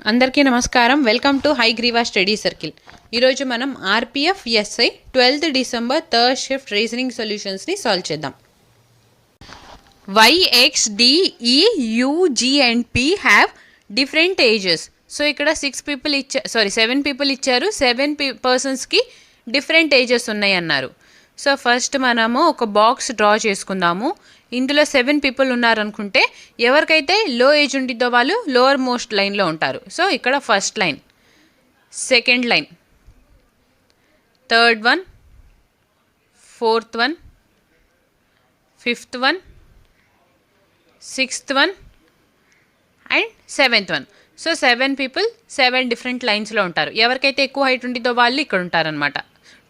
అందరికీ నమస్కారం. Welcome to Hayagriva study circle. ఈరోజు మనం RPF SI 12th December third shift reasoning సొల్యూషన్స్ని సాల్వ్ చేద్దాం. Y, X, D, E, U, G and P have different ages. So ఇక్కడ 7 people ఇచ్చారు. 7 పర్సన్స్కి డిఫరెంట్ ఏజెస్ ఉన్నాయి అన్నారు. సో ఫస్ట్ మనము ఒక బాక్స్ డ్రా చేసుకుందాము. ఇందులో 7 పీపుల్ ఉన్నారనుకుంటే ఎవరికైతే లో ఏజ్ ఉండిద్దో వాళ్ళు లోవర్ మోస్ట్ లైన్లో ఉంటారు. సో ఇక్కడ first line, second line, third one, fourth one, fifth one, sixth one and seventh one. So 7 people 7 different లైన్స్లో ఉంటారు. ఎవరికైతే ఎక్కువ హైట్ ఉండిద్దో వాళ్ళు ఇక్కడ ఉంటారనమాట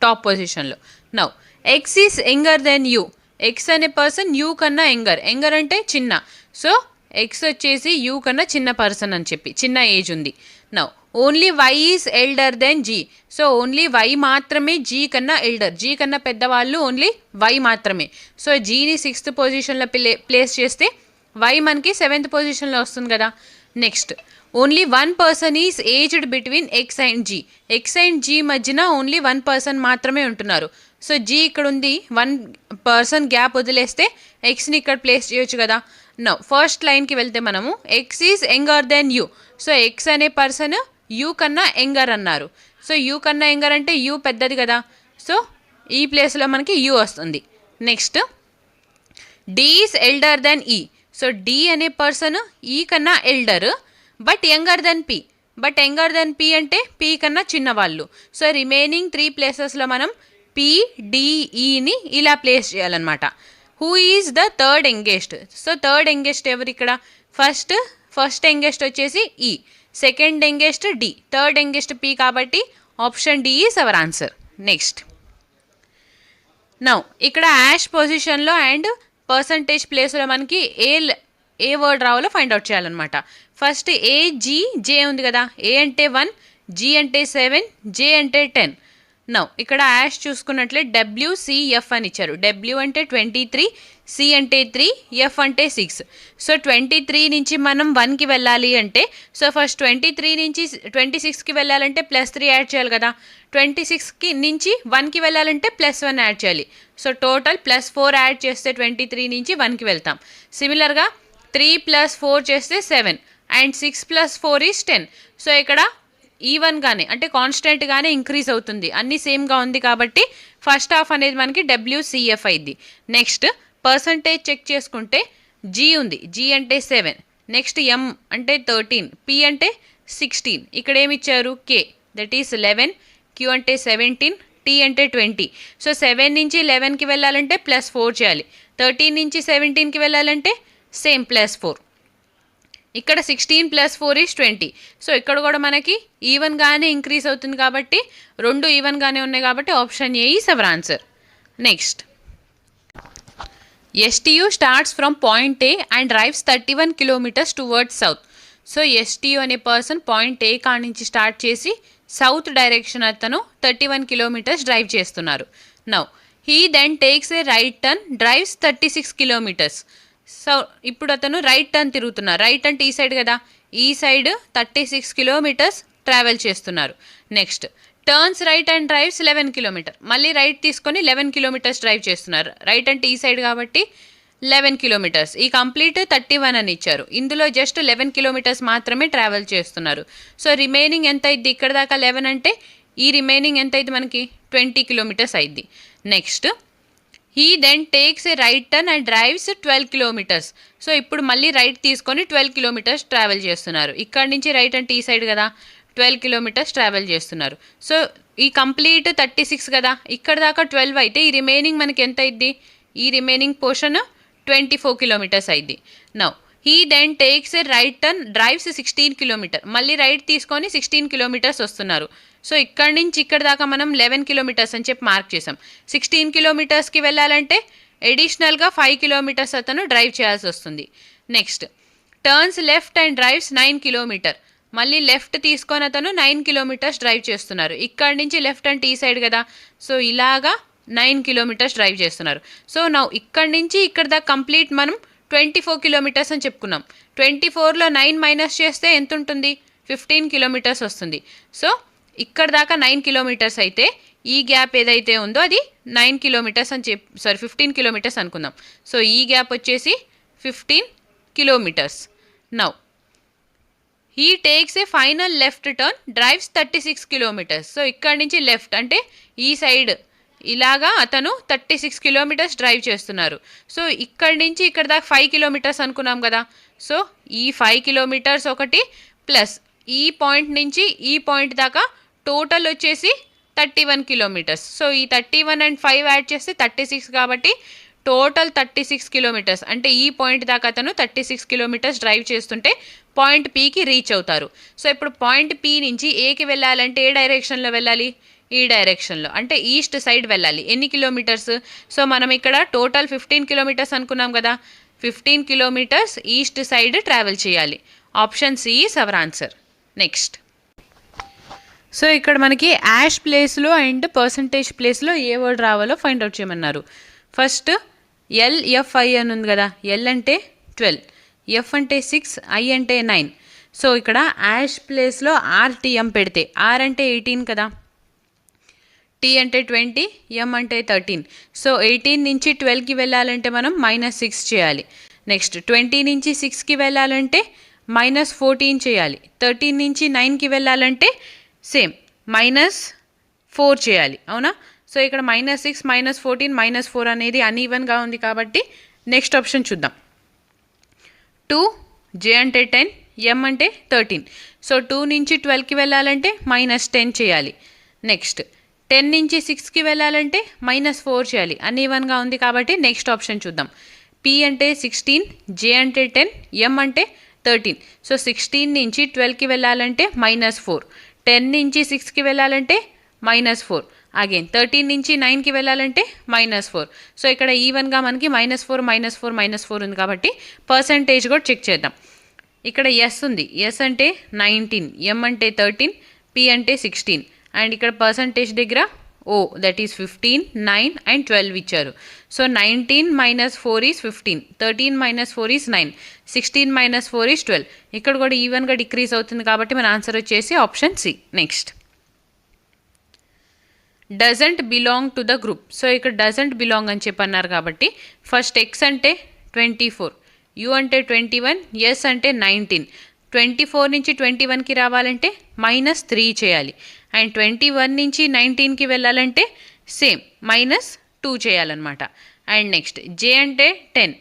టాప్ పొజిషన్లో. Now X is younger than U. X అనే పర్సన్ యూ కన్నా యంగర్ అంటే చిన్న. సో ఎక్స్ వచ్చేసి యూ కన్నా చిన్న పర్సన్ అని చెప్పి చిన్న ఏజ్ ఉంది. Now only Y is elder than G. So only Y మాత్రమే జీ కన్నా ఎల్డర్. జీ కన్నా పెద్దవాళ్ళు ఓన్లీ వై మాత్రమే. సో జీని 6th పొజిషన్లో ప్లేస్ చేస్తే వై మనకి 7th పొజిషన్లో వస్తుంది కదా. Next only 1 person is aged between X and G. X and G మధ్యన ఓన్లీ 1 పర్సన్ మాత్రమే ఉంటున్నారు. సో జీ ఇక్కడ ఉంది, 1 పర్సన్ గ్యాప్ వదిలేస్తే ఎక్స్ని ఇక్కడ ప్లేస్ చేయొచ్చు కదా. నో ఫస్ట్ లైన్కి వెళ్తే మనము X is younger than U. So X అనే పర్సన్ యూ కన్నా యంగర్ అన్నారు. సో యూ కన్నా యంగర్ అంటే యూ పెద్దది కదా. సో ఈ ప్లేస్లో మనకి యూ వస్తుంది. Next D is elder than E. So D అనే పర్సన్ ఈ కన్నా elder but younger than P. But younger than P అంటే పి కన్నా చిన్నవాళ్ళు. సో రిమైనింగ్ 3 ప్లేసెస్లో మనం పి, డిఈని ఇలా ప్లేస్ చేయాలన్నమాట. Who is the third youngest. So third youngest ఎవరు ఇక్కడ? ఫస్ట్ యంగెస్ట్ వచ్చేసి E, second youngest D, third youngest P కాబట్టి option D is our answer. Next now ఇక్కడ యాష్ పొజిషన్లో అండ్ పర్సంటేజ్ ప్లేస్లో మనకి ఏ వర్డ్ రావాలో ఫైండ్ అవుట్ చేయాలన్నమాట. ఫస్ట్ ఏ, జీ, జే ఉంది కదా. ఏ అంటే 1, జీ అంటే 7, జే అంటే 10. నౌ ఇక్కడ యాష్ చూసుకున్నట్లే WCF అని ఇచ్చారు. W అంటే 23, C అంటే 3, F అంటే 6. సో 23 నుంచి మనం 1కి వెళ్ళాలి అంటే సో ఫస్ట్ 23 నుంచి 26కి వెళ్ళాలంటే +3 యాడ్ చేయాలి కదా. 26కి నుంచి 1కి వెళ్ళాలంటే +1 యాడ్ చేయాలి. సో టోటల్ +4 యాడ్ చేస్తే 23 నుంచి 1కి వెళ్తాం. సిమిలర్గా 3 + 4 చేస్తే 7 అండ్ 6 + 4 ఈజ్ 10. సో ఇక్కడ ఈవెన్గానే అంటే కాన్స్టెంట్గానే ఇంక్రీజ్ అవుతుంది. అన్నీ సేమ్గా ఉంది కాబట్టి ఫస్ట్ హాఫ్ అనేది మనకి WCF అయింది. నెక్స్ట్ పర్సంటేజ్ చెక్ చేసుకుంటే జీ ఉంది, జీ అంటే 7, నెక్స్ట్ ఎం అంటే 13, పి అంటే 16, ఇక్కడ ఏమి ఇచ్చారు కే దట్ ఈస్ 11, క్యూ అంటే 17, టీ అంటే 20. సో 7 నుంచి 11కి వెళ్ళాలంటే +4 చేయాలి. 13 నుంచి 17కి వెళ్ళాలంటే సేమ్ +4. ఇక్కడ 16 + 4 ఈజ్ 20. సో ఇక్కడ కూడా మనకి ఈవెన్గానే ఇంక్రీజ్ అవుతుంది కాబట్టి 2 ఈవెన్గానే ఉన్నాయి కాబట్టి option A is our answer. Next STU starts from point A and drives 31 kilometers towards south. So STU అనే పర్సన్ పాయింట్ ఏ కాడ నుంచి స్టార్ట్ చేసి సౌత్ డైరెక్షన్ అతను 31 kilometers డ్రైవ్ చేస్తున్నారు. Now he then takes a right turn, drives 36 kilometers. So ఇప్పుడు అతను right turn తిరుగుతున్నారు. Right అంటే ఈ సైడ్ కదా, ఈ సైడ్ 36 kilometers ట్రావెల్ చేస్తున్నారు. Next turns right and drives 11 kilometers. మళ్ళీ రైట్ తీసుకొని 11 kilometers డ్రైవ్ చేస్తున్నారు. రైట్ అంటే ఈ సైడ్ కాబట్టి 11 kilometers. ఈ కంప్లీట్ 31 అని ఇచ్చారు. ఇందులో జస్ట్ 11 kilometers మాత్రమే ట్రావెల్ చేస్తున్నారు. సో రిమైనింగ్ ఎంత అయింది? ఇక్కడ దాకా 11 అంటే ఈ రిమైనింగ్ ఎంత అయింది మనకి 20 kilometers అయింది. Next he then takes a right turn and drives 12 kilometers. So ఇప్పుడు మళ్ళీ రైట్ తీసుకొని 12 kilometers ట్రావెల్ చేస్తున్నారు. ఇక్కడ నుంచి రైట్ అంటే ఈ సైడ్ కదా, 12 kilometers ట్రావెల్ చేస్తున్నారు. సో ఈ కంప్లీట్ 36 కదా, ఇక్కడ దాకా 12 అయితే ఈ రిమైనింగ్ మనకి ఎంత అయింది? ఈ రిమైనింగ్ పోర్షన్ 24 kilometers అయింది. Now he then takes a right turn, drives 16 kilometers. మళ్ళీ రైట్ తీసుకొని 16 kilometers వస్తున్నారు. సో ఇక్కడ నుంచి ఇక్కడ దాకా మనం 11 kilometers అని చెప్పి మార్క్ చేసాం. 16 kilometersకి వెళ్ళాలంటే అడిషనల్గా 5 kilometers అతను డ్రైవ్ చేయాల్సి వస్తుంది. Next turns left and drives 9 kilometers. మళ్ళీ లెఫ్ట్ తీసుకొని అతను 9 kilometers డ్రైవ్ చేస్తున్నారు. ఇక్కడ నుంచి లెఫ్ట్ అంటే ఈ సైడ్ కదా, సో ఇలాగా 9 kilometers డ్రైవ్ చేస్తున్నారు. సో నా ఇక్కడ నుంచి ఇక్కడ దాకా కంప్లీట్ మనం 24 kilometers అని చెప్పుకున్నాం. 24లో 9 మైనస్ చేస్తే ఎంత ఉంటుంది? 15 కిలోమీటర్స్ వస్తుంది. సో ఇక్కడ దాకా 9 కిలోమీటర్స్ అయితే ఈ గ్యాప్ ఏదైతే ఉందో అది 9 కిలోమీటర్స్ అని 15 కిలోమీటర్స్ అనుకుందాం. సో ఈ గ్యాప్ వచ్చేసి 15 kilometres. Now he takes A final left turn drives 36 kilometres. So ఇక్కడ నుంచి లెఫ్ట్ అంటే ఈ సైడ్ ఇలాగా అతను 36 కిలోమీటర్స్ డ్రైవ్ చేస్తున్నారు. సో ఇక్కడి నుంచి ఇక్కడ దాకా 5 కిలోమీటర్స్ అనుకున్నాం కదా. సో ఈ 5 కిలోమీటర్స్ ఒకటి ప్లస్ ఈ పాయింట్ నుంచి ఈ పాయింట్ దాకా టోటల్ వచ్చేసి 31 కిలోమీటర్స్. సో ఈ 31 అండ్ 5 యాడ్ చేస్తే 36 కాబట్టి టోటల్ 36 కిలోమీటర్స్. అంటే ఈ పాయింట్ దాకా అతను 36 కిలోమీటర్స్ డ్రైవ్ చేస్తుంటే పాయింట్ పీకి రీచ్ అవుతారు. సో ఇప్పుడు పాయింట్ పీ నుంచి ఏకి వెళ్ళాలంటే ఏ డైరెక్షన్లో వెళ్ళాలి? ఈ డైరెక్షన్లో, అంటే ఈస్ట్ సైడ్ వెళ్ళాలి. ఎన్ని కిలోమీటర్స్? సో మనం ఇక్కడ టోటల్ 15 కిలోమీటర్స్ అనుకున్నాం కదా. 15 కిలోమీటర్స్ ఈస్ట్ సైడ్ ట్రావెల్ చేయాలి. Option C is our answer. Next, so ఇక్కడ మనకి యాష్ ప్లేస్లో అండ్ పర్సంటేజ్ ప్లేస్లో ఏ వర్డ్ రావాలో ఫైండ్ అవుట్ చేయమన్నారు. ఫస్ట్ ఎల్ఎఫ్ఐ అని ఉంది కదా. ఎల్ అంటే 12, ఎఫ్ అంటే 6, ఐ అంటే 9. సో ఇక్కడ యాష్ ప్లేస్లో ఆర్టీఎం పెడితే ఆర్ అంటే 18 కదా, టీ అంటే 20, ఎం అంటే 13. సో 18 నుంచి 12కి వెళ్ళాలంటే మనం -6 చేయాలి. నెక్స్ట్ 20 నుంచి 6కి వెళ్ళాలంటే -14 చేయాలి. 13 నుంచి 9కి వెళ్ళాలంటే సేమ్ -4 చేయాలి. అవునా? సో ఇక్కడ -6, -14, -4 అనేది అన్ఈవెన్గా ఉంది కాబట్టి నెక్స్ట్ ఆప్షన్ చూద్దాం. 2, జే అంటే 10, ఎం అంటే 13. సో 2 నుంచి 12కి వెళ్ళాలంటే -10 చేయాలి. నెక్స్ట్ 10 నుంచి 6కి వెళ్ళాలంటే -4 చేయాలి. అన్ఈవెన్గా ఉంది కాబట్టి నెక్స్ట్ ఆప్షన్ చూద్దాం. పి అంటే 16, జే అంటే 10, ఎం అంటే 13. సో 16 నుంచి 12కి వెళ్ళాలంటే -4, 10 నుంచి 6కి వెళ్ళాలంటే -4, అగైన్ 13 నుంచి 9కి వెళ్ళాలంటే -4. సో ఇక్కడ ఈవెన్గా మనకి -4, -4, -4 ఉంది కాబట్టి పర్సంటేజ్ కూడా చెక్ చేద్దాం. ఇక్కడ ఎస్ ఉంది. ఎస్ అంటే 19, ఎం అంటే 13, పి అంటే 16 అండ్ ఇక్కడ పర్సంటేజ్ దగ్గర ఓ దట్ ఈస్ 15, 9 అండ్ 12 ఇచ్చారు. So 19 - 4 is 15, 13 - 4 is 9, 16 - 4 is 12. ఇక్కడ కూడా ఈవెన్గా డిక్రీజ్ అవుతుంది కాబట్టి మన ఆన్సర్ వచ్చేసి option C. Next, doesn't belong to the group. So ఇక్కడ డజంట్ బిలాంగ్ అని చెప్పన్నారు కాబట్టి ఫస్ట్ ఎక్స్ అంటే 24, యూ అంటే 21, ఎస్ అంటే 19. 24 నుంచి 21కి రావాలంటే -3 చేయాలి. అండ్ 21 నుంచి 19కి వెళ్ళాలంటే సేమ్ -2 చేయాలన్నమాట. అండ్ నెక్స్ట్ జే అంటే 10,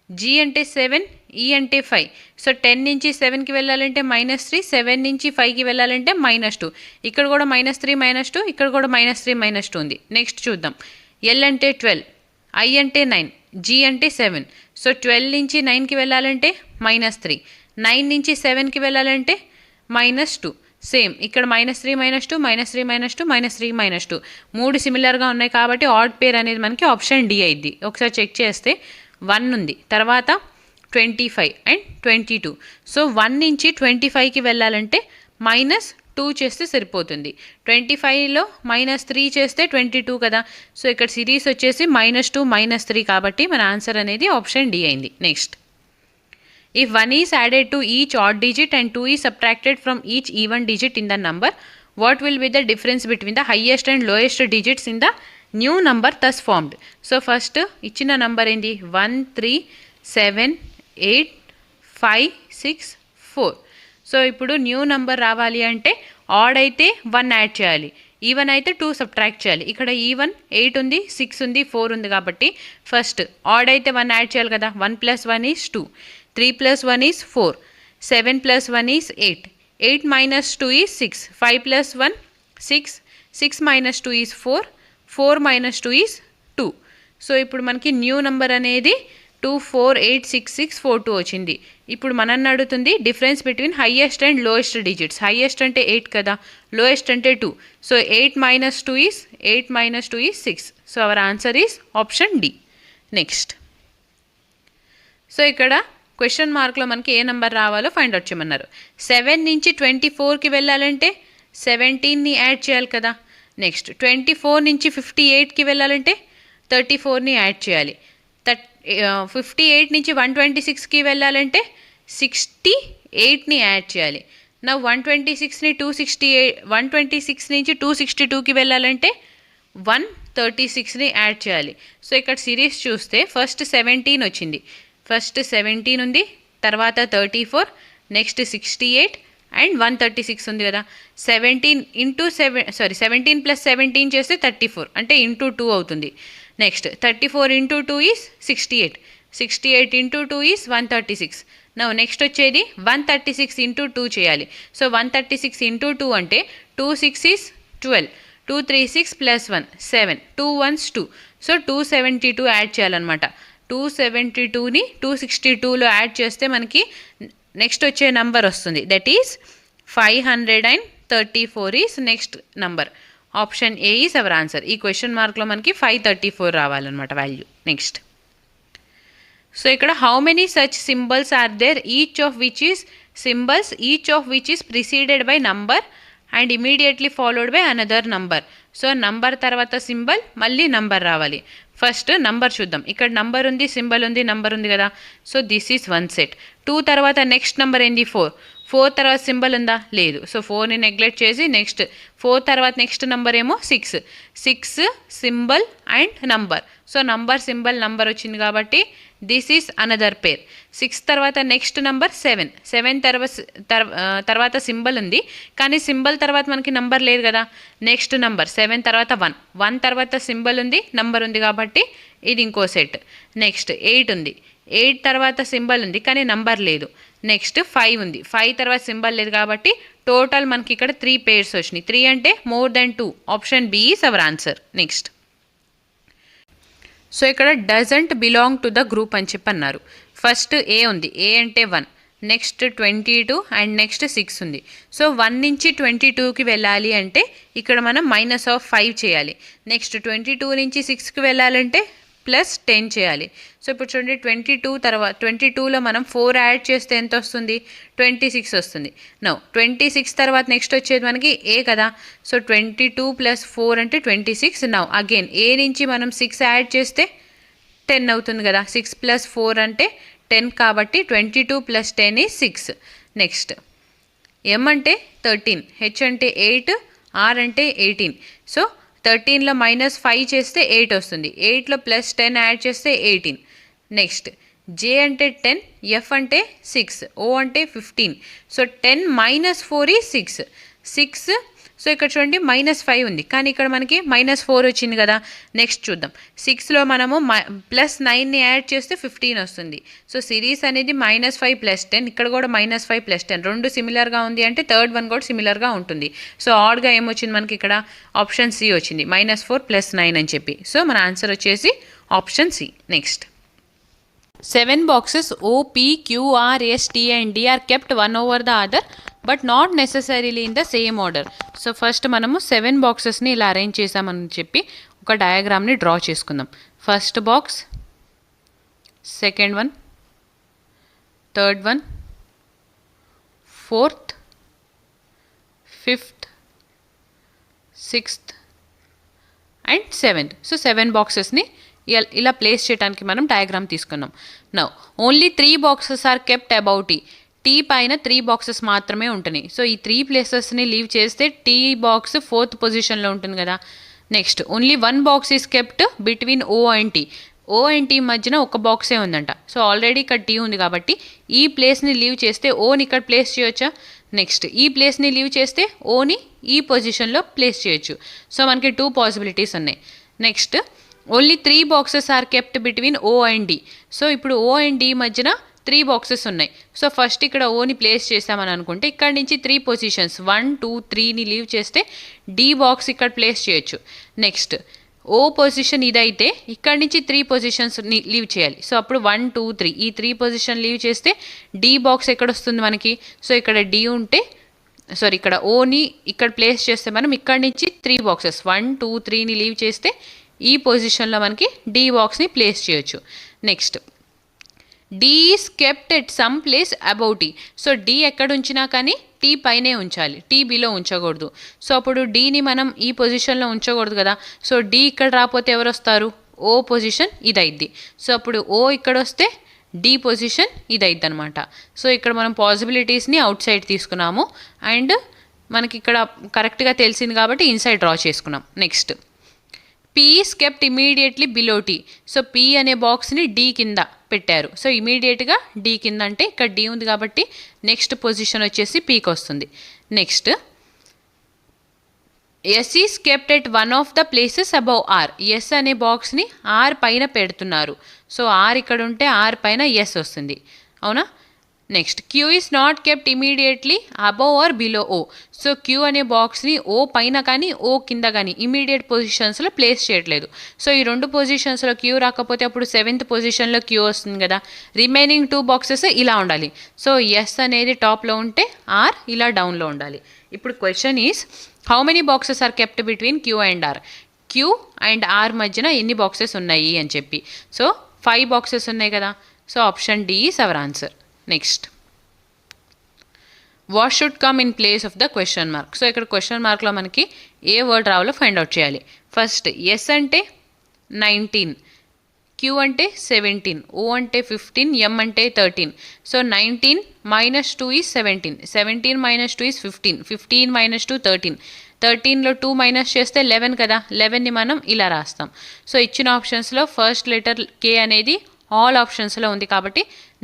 జీ అంటే 7, ఈ అంటే 5. సో 10 నుంచి 7కి వెళ్ళాలంటే -3, 7 నుంచి 5కి వెళ్ళాలంటే -2. ఇక్కడ కూడా -3, -2, ఇక్కడ కూడా -3, -2 ఉంది. నెక్స్ట్ చూద్దాం. ఎల్ అంటే 12, ఐ అంటే 9, జీ అంటే 7. సో 12 నుంచి 9కి వెళ్ళాలంటే -3, 9 నుంచి 7కి వెళ్ళాలంటే -2. సేమ్ ఇక్కడ -3, -2, -3, -2, -3, -2 మూడు సిమిలర్గా ఉన్నాయి కాబట్టి ఆడ్ పేర్ అనేది మనకి ఆప్షన్ డి అయింది. ఒకసారి చెక్ చేస్తే 1 ఉంది, తర్వాత 25 అండ్ 22. సో 1 నుంచి 25కి వెళ్ళాలంటే -2 చేస్తే సరిపోతుంది. 25లో -3 చేస్తే 22 కదా. సో ఇక్కడ సిరీస్ వచ్చేసి -2, -3 కాబట్టి మన ఆన్సర్ అనేది ఆప్షన్ డి అయింది. Next, if 1 is added to each odd digit and 2 is subtracted from each even digit in the number, what will be the difference between the highest and lowest digits in the new number thus formed? So first ఇచ్చిన number ఏంటి? 1, 3, 7, 8, 5, 6, 4. So ఇప్పుడు new number రావాలి అంటే add అయితే 1 add చేయాలి, even అయితే 2 subtract చేయాలి. ఇక్కడ ఈవెన్ 8 ఉంది, 6 ఉంది, 4 ఉంది కాబట్టి ఫస్ట్ ఆడ్ అయితే 1 యాడ్ చేయాలి కదా. 1 + 1 is 2, 3 + 1 is 4, 7 + 1 is 8, 8 - 2 is 6, 5 + 1 6, 6 - 2 is 4, 4 - 2 is 2. So ఇప్పుడు మనకి న్యూ నంబర్ అనేది 2, 4, 8, 6, 6, 4, 2 వచ్చింది. ఇప్పుడు మనల్ని అడుగుతుంది difference between highest and lowest digits. Highest అంటే 8 కదా, లోయెస్ట్ అంటే 2. So 8 - 2 is 8 - 2 is 6. So our answer is option D. Next, so ఇక్కడ క్వశ్చన్ మార్క్లో మనకి ఏ నెంబర్ రావాలో ఫైండ్ అవుట్ చేయమన్నారు. 7 నుంచి 24కి వెళ్ళాలంటే 17ని యాడ్ చేయాలి కదా. నెక్స్ట్ 24 నుంచి 58కి వెళ్ళాలంటే 34ని యాడ్ చేయాలి. 58 నుంచి 126కి వెళ్ళాలంటే 68ని యాడ్ చేయాలి. నా 126ని 126 నుంచి 262కి వెళ్ళాలంటే 136ని యాడ్ చేయాలి. సో ఇక్కడ సిరీస్ చూస్తే ఫస్ట్ 17 వచ్చింది, ఫస్ట్ 17 ఉంది, తర్వాత 34, నెక్స్ట్ 68 అండ్ 136 ఉంది కదా. 17 ప్లస్ 17 చేస్తే 34 అంటే ఇంటూ 2 అవుతుంది. Next 34 into 2 is 68, 68 into 2 is 136. Now next వచ్చేది 136 ఇంటూ 2 చేయాలి. సో 136 ఇంటూ 2 అంటే 2 6 is 12, 2 3 6 plus 1 7, 2 1s 2. So 272 add చేయాలన్నమాట. 272ని 262లో యాడ్ చేస్తే మనకి నెక్స్ట్ వచ్చే నంబర్ వస్తుంది, that is 534 is next number. Option A is our answer. ఈ క్వశ్చన్ మార్క్లో మనకి 534 రావాలన్నమాట వాల్యూ. నెక్స్ట్, సో ఇక్కడ how many such symbols are there each of which is preceded by number and immediately followed by another number. So number తర్వాత symbol, మళ్ళీ number రావాలి. First number చూద్దాం. ఇక్కడ నంబర్ ఉంది, సింబల్ ఉంది, నంబర్ ఉంది కదా. So this is 1 set. 2 తర్వాత నెక్స్ట్ నెంబర్ ఏంది 4, 4 తర్వాత సింబల్ ఉందా, లేదు. సో 4ని నెగ్లెక్ట్ చేసి నెక్స్ట్ 4 తర్వాత నెక్స్ట్ నెంబర్ ఏమో 6, 6 symbol and number. So number symbol number వచ్చింది కాబట్టి దిస్ ఈజ్ అనదర్ పేర్. 6 తర్వాత నెక్స్ట్ నెంబర్ 7, 7 తర్వాత సింబల్ ఉంది కానీ సింబల్ తర్వాత మనకి నంబర్ లేదు కదా. నెక్స్ట్ నెంబర్ 7 తర్వాత 1, 1 తర్వాత సింబల్ ఉంది, నంబర్ ఉంది కాబట్టి ఇది ఇంకో సెట్. నెక్స్ట్ 8 ఉంది, 8 తర్వాత సింబల్ ఉంది కానీ నంబర్ లేదు. నెక్స్ట్ 5 ఉంది, 5 తర్వాత సింబల్ లేదు కాబట్టి టోటల్ మనకి ఇక్కడ 3 పేర్స్ వచ్చినాయి. 3 అంటే more than 2. Option B is our answer. Next, so ఇక్కడ doesn't belong to the group అని చెప్పి అన్నారు. ఫస్ట్ ఏ ఉంది, ఏ అంటే 1, నెక్స్ట్ 22 అండ్ నెక్స్ట్ 6 ఉంది. సో 1 నుంచి 22కి వెళ్ళాలి అంటే ఇక్కడ మనం -5 చేయాలి. నెక్స్ట్ 22 నుంచి 6కి వెళ్ళాలంటే +10 చేయాలి. సో ఇప్పుడు చూడండి 22లో మనం 4 యాడ్ చేస్తే ఎంత వస్తుంది, 26 వస్తుంది. నో 26 తర్వాత నెక్స్ట్ వచ్చేది మనకి ఏ కదా. సో 22 + 4 అంటే 26. నౌ అగైన్ ఏ నుంచి మనం 6 యాడ్ చేస్తే 10 అవుతుంది కదా. 6 + 4 అంటే 10 కాబట్టి 22 + 10 ఈజ్ 6. నెక్స్ట్ ఎం అంటే 13, హెచ్ అంటే 8, ఆర్ అంటే 18. సో 13లో -5 చేస్తే 8 వస్తుంది, 8లో +10 యాడ్ చేస్తే 18. నెక్స్ట్ జే అంటే 10, ఎఫ్ అంటే 6, ఓ అంటే 15. So 10 - 4 is 6, 6. సో ఇక్కడ చూడండి -5 ఉంది కానీ ఇక్కడ మనకి -4 వచ్చింది కదా. నెక్స్ట్ చూద్దాం, 6లో మనము +9ని యాడ్ చేస్తే 15 వస్తుంది. సో సిరీస్ అనేది -5 + 10, ఇక్కడ కూడా -5 + 10 రెండు సిమిలర్గా ఉంది అంటే థర్డ్ వన్ కూడా సిమిలర్గా ఉంటుంది. సో ఆడ్గా ఏమొచ్చింది మనకి ఇక్కడ, ఆప్షన్ సి వచ్చింది, -4 + 9 అని చెప్పి. సో మన ఆన్సర్ వచ్చేసి option C. Next, 7 boxes O, P, Q, R, S, T and D are kept one over the other but not necessarily in the same order. So first మనము 7 బాక్సెస్ని ఇలా arrange చేసామని చెప్పి ఒక డయాగ్రామ్ని డ్రా చేసుకుందాం. First box, second one, third one, fourth, fifth, sixth and seventh. So 7 బాక్సెస్ని ఇలా ప్లేస్ చేయడానికి మనం డయాగ్రామ్ తీసుకున్నాం. Now only 3 boxes are kept about E. T పైన 3 boxes మాత్రమే ఉంటున్నాయి. సో ఈ 3 ప్లేసెస్ని లీవ్ చేస్తే టీ బాక్స్ 4th పొజిషన్లో ఉంటుంది కదా. Next only 1 box is kept between O and T. O and T మధ్యన ఒక బాక్సే ఉందంట. సో ఆల్రెడీ ఇక్కడ టీ ఉంది కాబట్టి ఈ ప్లేస్ని లీవ్ చేస్తే ఓని ఇక్కడ ప్లేస్ చేయొచ్చా. నెక్స్ట్ ఈ ప్లేస్ని లీవ్ చేస్తే ఓని ఈ పొజిషన్లో ప్లేస్ చేయొచ్చు. సో మనకి 2 పాసిబిలిటీస్ ఉన్నాయి. Next only 3 boxes are kept between O and D. So ఇప్పుడు ఓ అండ్ డి మధ్యన 3 boxes ఉన్నాయి. సో ఫస్ట్ ఇక్కడ ఓని ప్లేస్ చేసామని అనుకుంటే ఇక్కడ నుంచి 3 పొజిషన్స్ 1 2 3ని లీవ్ చేస్తే డి బాక్స్ ఇక్కడ ప్లేస్ చేయొచ్చు. నెక్స్ట్ ఓ పొజిషన్ ఇదైతే ఇక్కడ నుంచి 3 పొజిషన్స్ని లీవ్ చేయాలి. సో అప్పుడు 1 2 3 ఈ 3 పొజిషన్ లీవ్ చేస్తే డి బాక్స్ ఎక్కడ వస్తుంది మనకి. సో ఇక్కడ డి ఉంటే ఇక్కడ ఓని ఇక్కడ ప్లేస్ చేస్తే మనం ఇక్కడ నుంచి 3 boxes 1 2 3ని లీవ్ చేస్తే ఈ పొజిషన్లో మనకి డి బాక్స్ని ప్లేస్ చేయొచ్చు. Next D is kept at some place about T. So D ఎక్కడ ఉంచినా కానీ టీ పైనే ఉంచాలి, టీ బిలో ఉంచకూడదు. సో అప్పుడు డీని మనం ఈ పొజిషన్లో ఉంచకూడదు కదా. సో డి ఇక్కడ రాకపోతే ఎవరు వస్తారు, ఓ పొజిషన్ ఇదైద్ది. సో అప్పుడు ఓ ఇక్కడ వస్తే డి పొజిషన్ ఇది అయిద్ది అనమాట. సో ఇక్కడ మనం పాసిబిలిటీస్ని అవుట్ సైడ్ తీసుకున్నాము అండ్ మనకి ఇక్కడ కరెక్ట్గా తెలిసింది కాబట్టి ఇన్సైడ్ డ్రా చేసుకున్నాం. Next P is kept immediately below T. So P అనే బాక్స్ని డి కింద పెట్టారు. సో ఇమీడియట్గా డి కింద అంటే ఇక్కడ డి ఉంది కాబట్టి నెక్స్ట్ పొజిషన్ వచ్చేసి పీకి వస్తుంది. Next S is kept at one of the places above R. S అనే బాక్స్ని ఆర్ పైన పెడుతున్నారు. సో ఆర్ ఇక్కడ ఉంటే ఆర్ పైన ఎస్ వస్తుంది, అవునా. Next Q is not kept immediately above or below O. So Q అనే బాక్స్ని ఓ పైన కానీ ఓ కింద కానీ ఇమీడియట్ పొజిషన్స్లో ప్లేస్ చేయట్లేదు. సో ఈ రెండు పొజిషన్స్లో క్యూ రాకపోతే అప్పుడు 7th పొజిషన్లో క్యూ వస్తుంది కదా. రిమైనింగ్ 2 బాక్సెస్ ఇలా ఉండాలి. సో ఎస్ అనేది టాప్లో ఉంటే ఆర్ ఇలా డౌన్లో ఉండాలి. ఇప్పుడు question is how many boxes are kept between Q and R. Q and R మధ్యన ఎన్ని బాక్సెస్ ఉన్నాయి అని చెప్పి. సో 5 బాక్సెస్ ఉన్నాయి కదా. So option D is our answer. Next what should come in place of the question mark. So ఇక్కడ question మార్క్లో మనకి ఏ వర్డ్ రావాలో ఫైండ్ అవుట్ చేయాలి. ఫస్ట్ ఎస్ అంటే 19, క్యూ అంటే 17, ఓ అంటే 15, ఎం అంటే 13. సో 19 - 2 ఈజ్ 17, 17 - 2 ఈజ్ 15, 15 - 2 13, 13లో 2 మైనస్ చేస్తే 11 కదా. 11ని మనం ఇలా రాస్తాం. సో ఇచ్చిన ఆప్షన్స్లో ఫస్ట్ లెటర్ కే అనేది ఆల్ ఆప్షన్స్లో ఉంది కాబట్టి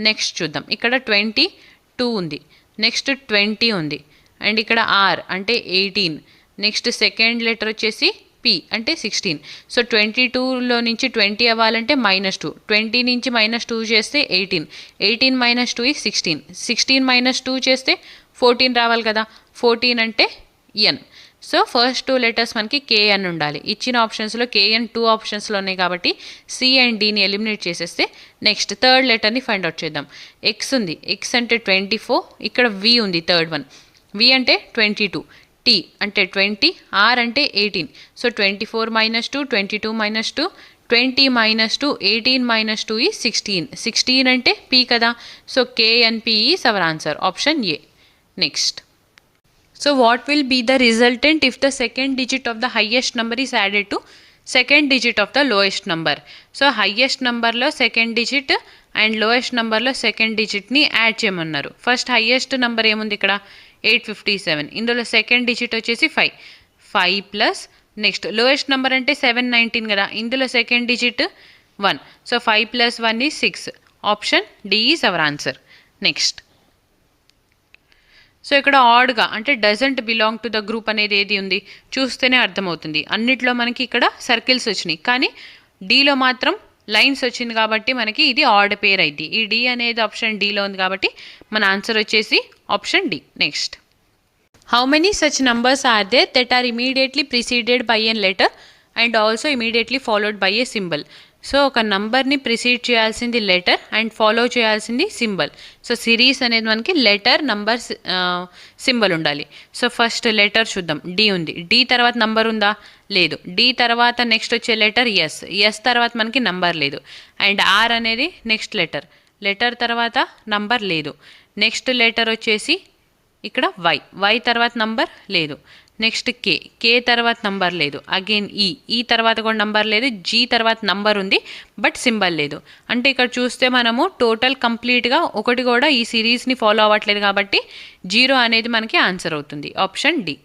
నెక్స్ట్ చూద్దాం. ఇక్కడ 22 ఉంది, నెక్స్ట్ 20 ఉంది అండ్ ఇక్కడ ఆర్ అంటే 18. నెక్స్ట్ సెకండ్ లెటర్ వచ్చేసి పి అంటే 16. సో 22లో నుంచి 20 అవ్వాలంటే -2, 20 నుంచి -2 చేస్తే 18, 18 - 2 ఈజ్ 16, 16 - 2 చేస్తే 14 రావాలి కదా. 14 అంటే ఎన్. సో ఫస్ట్ 2 లెటర్స్ మనకి కేఎన్ ఉండాలి. ఇచ్చిన ఆప్షన్స్లో కేఎన్ 2 ఆప్షన్స్లో ఉన్నాయి కాబట్టి సి అండ్ డిని ఎలిమినేట్ చేసేస్తే నెక్స్ట్ థర్డ్ లెటర్ని ఫైండ్ అవుట్ చేద్దాం. ఎక్స్ ఉంది, ఎక్స్ అంటే 24, ఇక్కడ వి ఉంది థర్డ్ వన్, వి అంటే 22, టీ అంటే 20, ఆర్ అంటే 18. సో 24 - 2, 22 - 2, 20 - 2, 18 - 2 ఈజ్ 16, 16 అంటే పీ కదా. So KNP is our answer, option A. Next so what will be the resultant if the second digit of the highest number is added to second digit of the lowest number. So highest నెంబర్లో second digit and lowest నెంబర్లో second డిజిట్ని add చేయమన్నారు. First highest number ఏముంది ఇక్కడ 857, ఇందులో second digit వచ్చేసి 5, 5 plus next lowest number అంటే 719 కదా. ఇందులో second digit 1, so 5 + 1 is 6, option D is our answer. Next so ఇక్కడ ఆడ్గా అంటే doesn't belong to the group అనేది ఏది ఉంది చూస్తేనే అర్థమవుతుంది. అన్నిట్లో మనకి ఇక్కడ సర్కిల్స్ వచ్చినాయి కానీ డీలో మాత్రం లైన్స్ వచ్చింది కాబట్టి మనకి ఇది ఆడ్ పేర్ అయింది. ఈ డి అనేది ఆప్షన్ డీలో ఉంది కాబట్టి మన ఆన్సర్ వచ్చేసి option D. Next how many such numbers are there that are immediately preceded by N letter and also immediately followed by a symbol. So ఒక నంబర్ని ప్రిసీడ్ చేయాల్సింది లెటర్ అండ్ ఫాలో చేయాల్సింది సింబల్. సో సిరీస్ అనేది మనకి letter number symbol ఉండాలి. So first letter చూద్దాం, D ఉంది, D తర్వాత నంబర్ ఉందా లేదు, డి తర్వాత నెక్స్ట్ వచ్చే లెటర్ ఎస్, ఎస్ తర్వాత మనకి నంబర్ లేదు అండ్ ఆర్ అనేది నెక్స్ట్ లెటర్, లెటర్ తర్వాత నంబర్ లేదు. నెక్స్ట్ లెటర్ వచ్చేసి ఇక్కడ వై, వై తర్వాత నంబర్ లేదు. నెక్స్ట్ కే, కే తర్వాత నంబర్ లేదు. అగైన్ ఈ తర్వాత కూడా నంబర్ లేదు. జీ తర్వాత నంబర్ ఉంది బట్ సింబల్ లేదు. అంటే ఇక్కడ చూస్తే మనము టోటల్ కంప్లీట్గా ఒకటి కూడా ఈ సిరీస్ని ఫాలో అవ్వట్లేదు కాబట్టి 0 అనేది మనకి ఆన్సర్ అవుతుంది, ఆప్షన్ డి.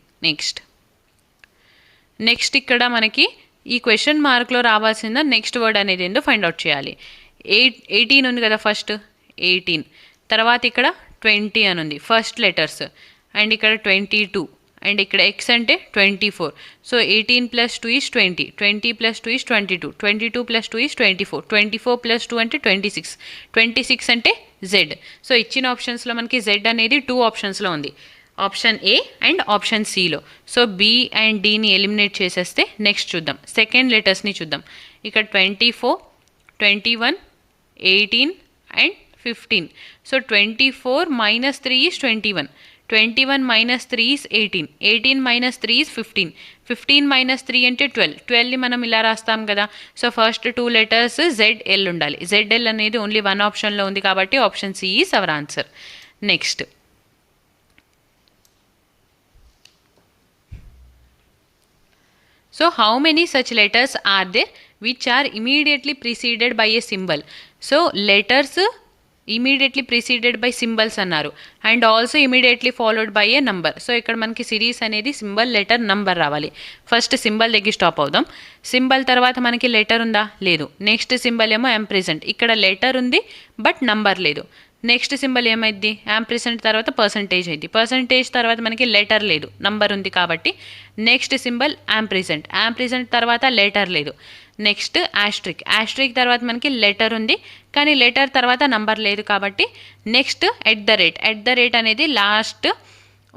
నెక్స్ట్ ఇక్కడ మనకి ఈ క్వశ్చన్ మార్క్లో రావాల్సిన నెక్స్ట్ వర్డ్ అనేది ఏందో ఫైండ్ అవుట్ చేయాలి. 18 ఉంది కదా ఫస్ట్, 18 తర్వాత ఇక్కడ 20 అని ఉంది ఫస్ట్ లెటర్స్ అండ్ ఇక్కడ 22 అండ్ ఇక్కడ ఎక్స్ అంటే 24. సో 18 + 2 ఈజ్ 20, 20 + 2 ఈజ్ 22, 22 + 2 ఈజ్ 24, 24 + 2 అంటే 26, 26 అంటే జెడ్. సో ఇచ్చిన ఆప్షన్స్లో మనకి జెడ్ అనేది 2 ఆప్షన్స్లో ఉంది, ఆప్షన్ ఏ అండ్ ఆప్షన్ సిలో. సో బి అండ్ డిని ఎలిమినేట్ చేసేస్తే నెక్స్ట్ చూద్దాం సెకండ్ లెటర్స్ని చూద్దాం. ఇక్కడ 24, 21, 18 and 15. So 24 - 3 is 21, 21 - 3 is 18, 18 - 3 is 15, 15 - 3 అంటే 12, 12ని మనం ఇలా రాస్తాం కదా. సో ఫస్ట్ 2 లెటర్స్ ZL ఉండాలి. ZL అనేది ఓన్లీ 1 ఆప్షన్లో ఉంది కాబట్టి option C is our answer. Next so how many such letters are there which are immediately preceded by a symbol. So letters immediately preceded by symbols అన్నారు, and also immediately followed by a number. So ఇక్కడ మనకి series అనేది symbol, letter, number రావాలి. First symbol దగ్గర stop అవుదాం. Symbol తర్వాత మనకి letter ఉందా? లేదు. నెక్స్ట్ సింబల్ ఏమో యాంప్రిజెంట్, ఇక్కడ లెటర్ ఉంది బట్ నంబర్ లేదు. నెక్స్ట్ సింబల్ ఏమైంది? యాంప్రిసెంట్ తర్వాత పర్సంటేజ్ అయింది. పర్సంటేజ్ తర్వాత మనకి లెటర్ లేదు, నంబర్ ఉంది కాబట్టి నెక్స్ట్ సింబల్ యాంప్రిసెంట్. యాంప్రిసెంట్ తర్వాత లెటర్ లేదు. Next asterisk. యాస్ట్రిక్ తర్వాత మనకి లెటర్ ఉంది కానీ లెటర్ తర్వాత నంబర్ లేదు కాబట్టి next at the rate. At the rate అనేది లాస్ట్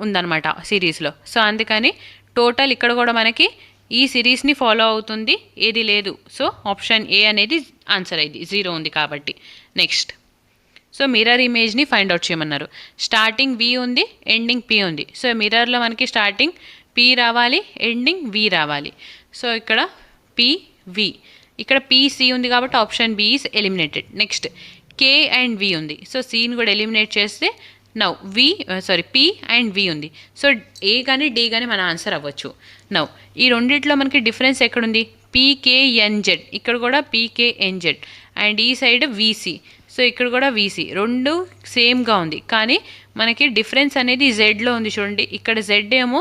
ఉందన్నమాట సిరీస్లో. సో అందుకని టోటల్ ఇక్కడ కూడా మనకి ఈ సిరీస్ని ఫాలో అవుతుంది, ఏది లేదు. సో ఆప్షన్ ఏ అనేది ఆన్సర్ అయింది, 0 ఉంది కాబట్టి. నెక్స్ట్ సో మిర్రర్ ఇమేజ్ని ఫైండ్ అవుట్ చేయమన్నారు. స్టార్టింగ్ వి ఉంది, ఎండింగ్ పి ఉంది. సో మిర్రర్లో మనకి స్టార్టింగ్ పి రావాలి, ఎండింగ్ వి రావాలి. సో ఇక్కడ పి వి, ఇక్కడ పిసి ఉంది కాబట్టి option B is eliminated. Next K and V ఉంది. సో సిని కూడా ఎలిమినేట్ చేస్తే నౌ పి అండ్ వి ఉంది. సో ఏ కానీ డి కానీ మన ఆన్సర్ అవ్వచ్చు. నౌ ఈ రెండిట్లో మనకి డిఫరెన్స్ ఎక్కడుంది? పీకేఎన్జెడ్, ఇక్కడ కూడా పీకేఎన్జెడ్, అండ్ ఈ సైడ్ వీసీ. సో ఇక్కడ కూడా వీసీ, రెండు సేమ్గా ఉంది కానీ మనకి డిఫరెన్స్ అనేది జెడ్లో ఉంది. చూడండి ఇక్కడ జెడ్ ఏమో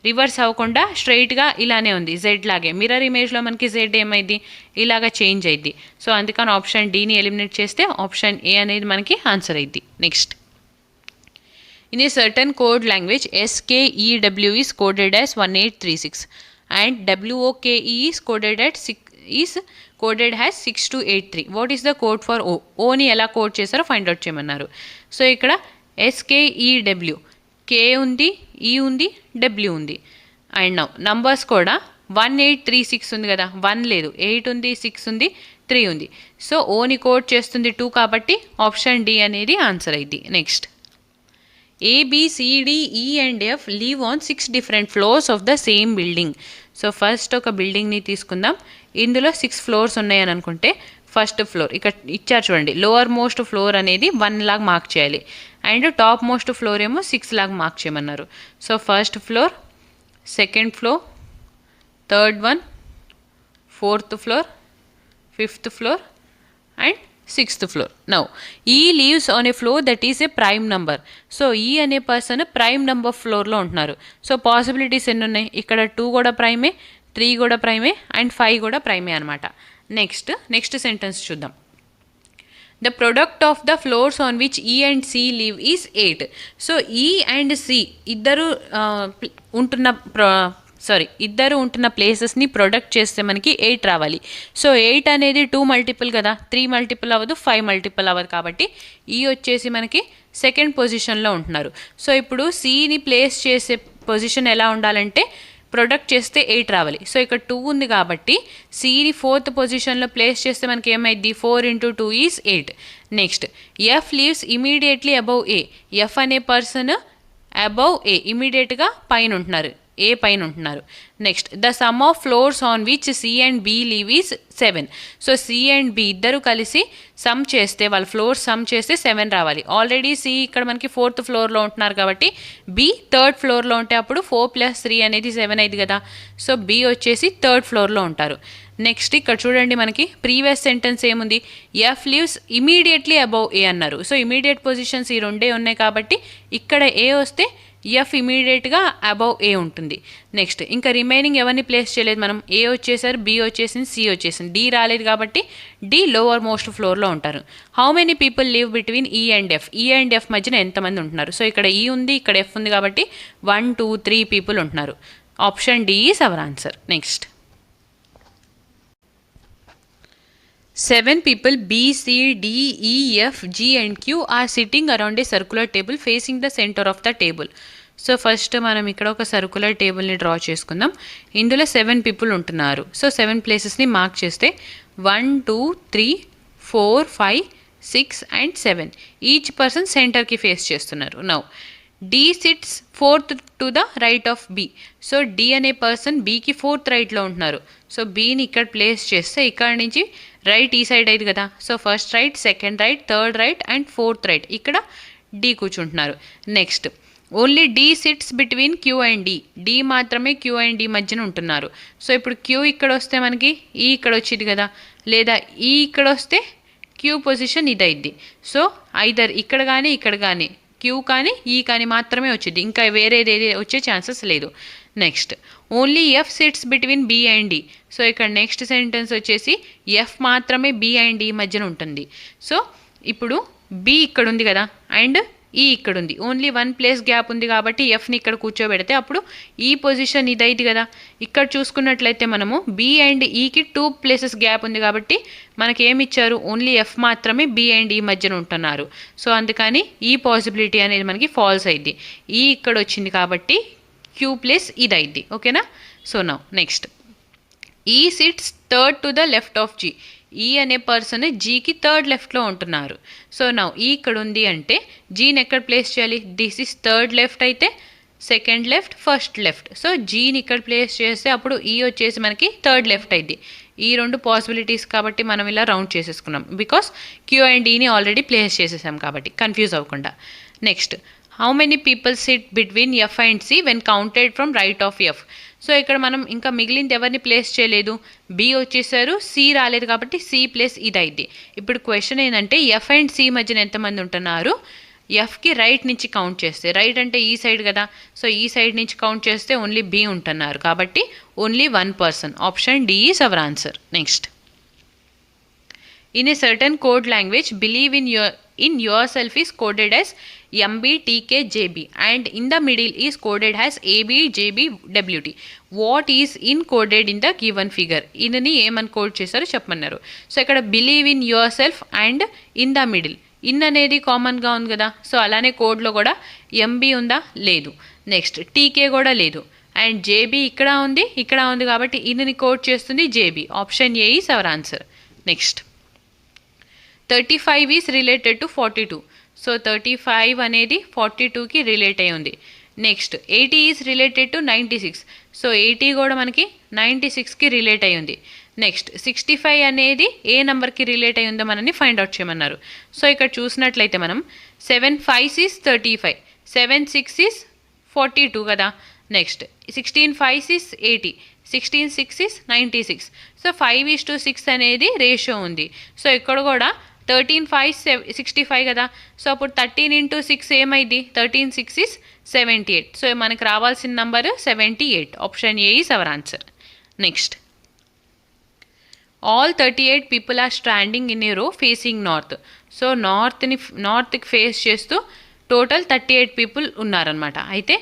రివర్స్ అవ్వకుండా స్ట్రైట్గా ఇలానే ఉంది, జెడ్ లాగే. మిర్రర్ ఇమేజ్లో మనకి జెడ్ ఏమైంది? ఇలాగా చేంజ్ అయింది. సో అందుకని ఆప్షన్ డీని ఎలిమినేట్ చేస్తే ఆప్షన్ ఏ అనేది మనకి ఆన్సర్ అయింది. Next, in a certain code language SKEW is coded as 1836 and WOKE is coded as 6283. What is the code for O? ఓని ఎలా కోడ్ చేస్తారో ఫైండ్ అవుట్ చేయమన్నారు. సో ఇక్కడ SKEW, కే ఉంది, ఈ ఉంది, డబ్ల్యూ ఉంది. అండ్ నంబర్స్ కూడా 1836 ఉంది కదా, 1 లేదు, 8 ఉంది, 6 ఉంది, 3 ఉంది. సో ఓని కోడ్ చేస్తుంది 2 కాబట్టి ఆప్షన్ డి అనేది ఆన్సర్ అయింది. Next, ABCDE and F live on 6 different floors of the same building. So first ఒక బిల్డింగ్ని తీసుకుందాం, ఇందులో 6 ఫ్లోర్స్ ఉన్నాయని అనుకుంటే ఫస్ట్ ఫ్లోర్ ఇక్కడ ఇచ్చారు చూడండి, లోవర్ మోస్ట్ ఫ్లోర్ అనేది 1 లాగా మార్క్ చేయాలి అండ్ టాప్ మోస్ట్ ఫ్లోర్ ఏమో 6 లాగా మార్క్ చేయమన్నారు. So first floor, second floor, third one, fourth floor, fifth floor and 6th floor. Now E lives on a floor that is a prime number. So E అనే person prime number ఫ్లోర్లో ఉంటున్నారు. So possibilities ఎన్ని ఉన్నాయి? ఇక్కడ 2 కూడా ప్రైమే, 3 కూడా ప్రైమే and 5 కూడా ప్రైమే అనమాట. నెక్స్ట్ సెంటెన్స్ చూద్దాం. The product of the floors on which E and C live is 8. So E and C ఇద్దరు ఉంటున్న ప్లేసెస్ని ప్రొడక్ట్ చేస్తే మనకి 8 రావాలి. సో 8 అనేది 2 మల్టిపుల్ కదా, 3 మల్టిపుల్ అవ్వదు, 5 మల్టిపుల్ అవ్వదు కాబట్టి ఈ వచ్చేసి మనకి సెకండ్ పొజిషన్లో ఉంటున్నారు. సో ఇప్పుడు సిని ప్లేస్ చేసే పొజిషన్ ఎలా ఉండాలంటే ప్రొడక్ట్ చేస్తే 8 రావాలి. సో ఇక్కడ 2 ఉంది కాబట్టి సిని 4th పొజిషన్లో ప్లేస్ చేస్తే మనకి ఏమైంది? 4 × 2 is 8. Next, F leaves immediately above A. F అనే పర్సన్ అబౌవ్ ఏ, ఇమీడియట్గా పైన ఉంటున్నారు, ఏ పైన ఉంటున్నారు. Next, the sum of floors on which C and B live is 7. So C and B ఇద్దరు కలిసి సమ్ చేస్తే, వాళ్ళ ఫ్లోర్స్ సమ్ చేస్తే 7 రావాలి. ఆల్రెడీ సి ఇక్కడ మనకి 4th ఫ్లోర్లో ఉంటున్నారు కాబట్టి బి 3rd ఫ్లోర్లో ఉంటే అప్పుడు 4 + 3 అనేది 7 అయింది కదా. సో బి వచ్చేసి 3rd ఫ్లోర్లో ఉంటారు. నెక్స్ట్ ఇక్కడ చూడండి, మనకి ప్రీవియస్ సెంటెన్స్ ఏముంది? ఎఫ్ లీవ్స్ ఇమీడియట్లీ అబౌవ్ ఏ అన్నారు. సో ఇమీడియట్ పొజిషన్స్ ఈ రెండే ఉన్నాయి కాబట్టి ఇక్కడ ఏ వస్తే ఎఫ్ ఇమీడియట్గా అబౌవ్ ఏ ఉంటుంది. నెక్స్ట్, ఇంకా రిమైనింగ్ ఎవరిని ప్లేస్ చేయలేదు మనం. ఏ వచ్చేసారు, బి వచ్చేసింది, సి వచ్చేసింది, డి రాలేదు కాబట్టి డి లోవర్ మోస్ట్ ఫ్లోర్లో ఉంటారు. How many people live between ఈ అండ్ ఎఫ్? ఈ అండ్ ఎఫ్ మధ్యన ఎంతమంది ఉంటున్నారు? సో ఇక్కడ ఈ ఉంది, ఇక్కడ ఎఫ్ ఉంది కాబట్టి 1, 2, 3 పీపుల్ ఉంటున్నారు. Option D is our answer. Next, 7 people B, C, D, E, F, G and Q are sitting around a circular table facing the center of the table. So first మనం ఇక్కడ ఒక circular టేబుల్ని draw చేసుకుందాం. ఇందులో 7 people ఉంటున్నారు. So 7 ప్లేసెస్ని mark చేస్తే 1, 2, 3, 4, 5, 6 and 7 each person సెంటర్కి face చేస్తున్నారు. Now D sits 4th to the right of B. So D అనే పర్సన్ బీకి 4th రైట్లో ఉంటున్నారు. సో బీని ఇక్కడ ప్లేస్ చేస్తే ఇక్కడ నుంచి రైట్ ఈ సైడ్ అయింది కదా. So first right, second right, third right and 4th right, ఇక్కడ డి కూర్చుంటున్నారు. Next, only D sits between Q and D. D మాత్రమే క్యూ అండ్ డి మధ్యన ఉంటున్నారు. సో ఇప్పుడు క్యూ ఇక్కడ వస్తే మనకి ఈ ఇక్కడ వచ్చింది కదా, లేదా ఈ ఇక్కడ వస్తే క్యూ పొజిషన్ ఇది అయింది. సో ఐదర్ ఇక్కడ కానీ ఇక్కడ కానీ క్యూ కానీ ఈ కానీ మాత్రమే వచ్చింది, ఇంకా వేరేది ఏది వచ్చే ఛాన్సెస్ లేదు. Next only F sits between B and D. So ఇక్కడ నెక్స్ట్ సెంటెన్స్ వచ్చేసి ఎఫ్ మాత్రమే బి అండ్ డి మధ్యన ఉంటుంది. సో ఇప్పుడు బి ఇక్కడ ఉంది కదా అండ్ ఈ ఇక్కడ ఉంది, ఓన్లీ 1 ప్లేస్ గ్యాప్ ఉంది కాబట్టి ఎఫ్ని ఇక్కడ కూర్చోబెడితే అప్పుడు ఈ పొజిషన్ ఇదైంది కదా. ఇక్కడ చూసుకున్నట్లయితే మనము బి అండ్ ఈకి 2 ప్లేసెస్ గ్యాప్ ఉంది కాబట్టి మనకి ఏమి ఇచ్చారు, ఓన్లీ ఎఫ్ మాత్రమే బి అండ్ ఈ మధ్యన ఉంటున్నారు. సో అందుకని ఈ పాసిబిలిటీ అనేది మనకి ఫాల్స్ అయింది. ఈ ఇక్కడ వచ్చింది కాబట్టి క్యూ ప్లేస్ ఇది అయింది. ఓకేనా. So now next E sits third to the left of G. E అనే పర్సన్ జీకి థర్డ్ లెఫ్ట్లో ఉంటున్నారు. సో నౌ ఈ ఇక్కడ ఉంది అంటే జీని ఎక్కడ ప్లేస్ చేయాలి, దిస్ ఇస్ థర్డ్ లెఫ్ట్ అయితే second left first left. So జీని ఇక్కడ ప్లేస్ చేస్తే అప్పుడు ఈ వచ్చేసి మనకి థర్డ్ లెఫ్ట్ అయింది. ఈ రెండు పాసిబిలిటీస్ కాబట్టి మనం ఇలా రౌండ్ చేసేసుకున్నాం, బికాస్ క్యూ అండ్ ఈని ఆల్రెడీ ప్లేస్ చేసేసాం కాబట్టి కన్ఫ్యూజ్ అవ్వకుండా. Next how many people sit between F and C when counted from right of F. So ఇక్కడ మనం ఇంకా మిగిలింది ఎవరిని ప్లేస్ చేయలేదు, బి వచ్చేసారు, సి రాలేదు కాబట్టి సి ప్లేస్ ఇది అయింది. ఇప్పుడు క్వశ్చన్ ఏంటంటే ఎఫ్ అండ్ సి మధ్యన ఎంతమంది ఉంటున్నారు, ఎఫ్కి రైట్ నుంచి కౌంట్ చేస్తే, రైట్ అంటే ఈ సైడ్ కదా, సో ఈ సైడ్ నుంచి కౌంట్ చేస్తే ఓన్లీ బి ఉంటున్నారు కాబట్టి only 1 person. Option D is our answer. Next in a certain code language believe in yourself is coded as MB TK JB and in the middle is coded as AB JB WT. What is encoded in the given figure? ఇన్ని ఏమని code చేశారో చెప్పమన్నారు. So ఇక్కడ believe in your self and in the middle, in అనేది కామన్గా ఉంది కదా, so అలానే కోడ్లో కూడా ఎంబీ ఉందా, లేదు. నెక్స్ట్ టీకే కూడా లేదు అండ్ జేబీ ఇక్కడ ఉంది కాబట్టి ఇన్ని కోడ్ చేస్తుంది JB. Option A is our answer. Next 35 is related to 42. So 35 అనేది 42కి రిలేట్ అయి ఉంది. Next 80 is related to 96. So 80 కూడా మనకి 96కి రిలేట్ అయి ఉంది. నెక్స్ట్ 65 అనేది ఏ నెంబర్కి రిలేట్ అయి ఉందో మనల్ని ఫైండ్ అవుట్ చేయమన్నారు. సో ఇక్కడ చూసినట్లయితే మనం 7 5 ఈజ్ 35, 7 6 ఈజ్ 42 కదా. Next 16 5 is 80, 16 6 is 96. సో 5:6 అనేది రేషియో ఉంది. సో ఇక్కడ కూడా 13 5 65 కదా, సో అప్పుడు 13 into 6 ఏమైంది, 13 6 ఈజ్ 78. సో మనకు రావాల్సిన number 78. Option A is our answer. Next all 38 people are standing in a row facing north. So నార్త్కి ఫేస్ చేస్తూ టోటల్ 38 పీపుల్ ఉన్నారనమాట. అయితే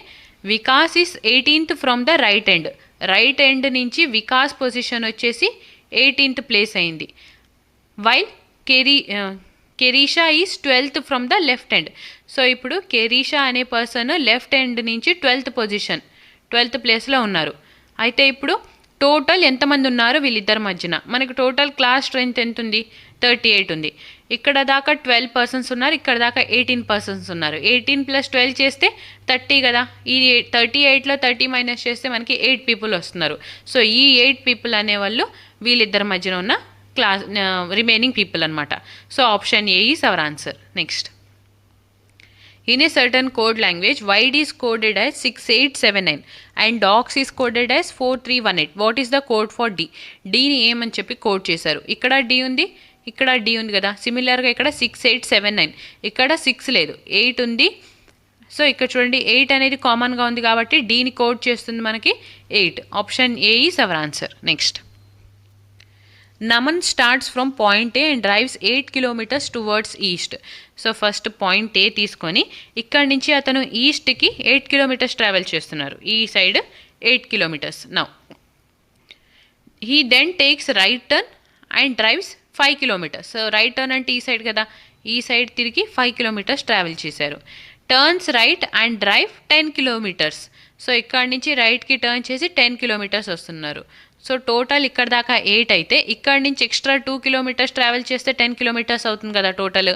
Vikas is 18th from the right end నుంచి వికాస్ పొజిషన్ వచ్చేసి 18th ప్లేస్ అయింది. While Kerisha is 12th from the left end. So ఇప్పుడు కెరీషా అనే person left end నుంచి 12th ప్లేస్లో ఉన్నారు. అయితే ఇప్పుడు టోటల్ ఎంతమంది ఉన్నారు వీళ్ళిద్దరి మధ్యన, మనకి టోటల్ క్లాస్ స్ట్రెంత్ ఎంత ఉంది, 38 ఉంది. ఇక్కడ దాకా 12 పర్సన్స్ ఉన్నారు, ఇక్కడ దాకా 18 పర్సన్స్ ఉన్నారు. 18 + 12 చేస్తే 30 కదా, ఈ 38లో 30 మైనస్ చేస్తే మనకి 8 పీపుల్ వస్తున్నారు. సో ఈ 8 పీపుల్ అనేవాళ్ళు వీళ్ళిద్దరి మధ్యన ఉన్న క్లాస్ రిమైనింగ్ పీపుల్ అనమాట. So option A is our answer. Next in a certain code language wide is coded as 6879 and docs is coded as 4318. what is the code for d? dని ఏమని చెప్పి code చేశారు. ఇక్కడ d ఉంది, ఇక్కడ d ఉంది కదా, సిమిలర్గా ఇక్కడ 6879, ఇక్కడ 6 లేదు 8 ఉంది. సో ఇక్కడ చూడండి 8 అనేది కామన్గా ఉంది కాబట్టి dని కోడ్ చేస్తుంది మనకి 8. Option A is our answer. Next Naman starts from point A and drives 8 kilometers towards east. So first point A తీసుకొని ఇక్కడ నుంచి అతను ఈస్ట్కి 8 kilometers ట్రావెల్ చేస్తున్నారు, ఈ side 8 kilometers. Now he then takes right turn and drives 5 kilometers. So right turn అంటే ఈ side కదా, ఈ సైడ్ తిరిగి 5 kilometers ట్రావెల్ చేశారు. Turns right and drive 10 kilometers. So ఇక్కడ నుంచి రైట్కి టర్న్ చేసి 10 kilometers వస్తున్నారు. సో టోటల్ ఇక్కడ దాకా 8 అయితే ఇక్కడ నుంచి ఎక్స్ట్రా 2 kilometers ట్రావెల్ చేస్తే 10 kilometers అవుతుంది కదా total.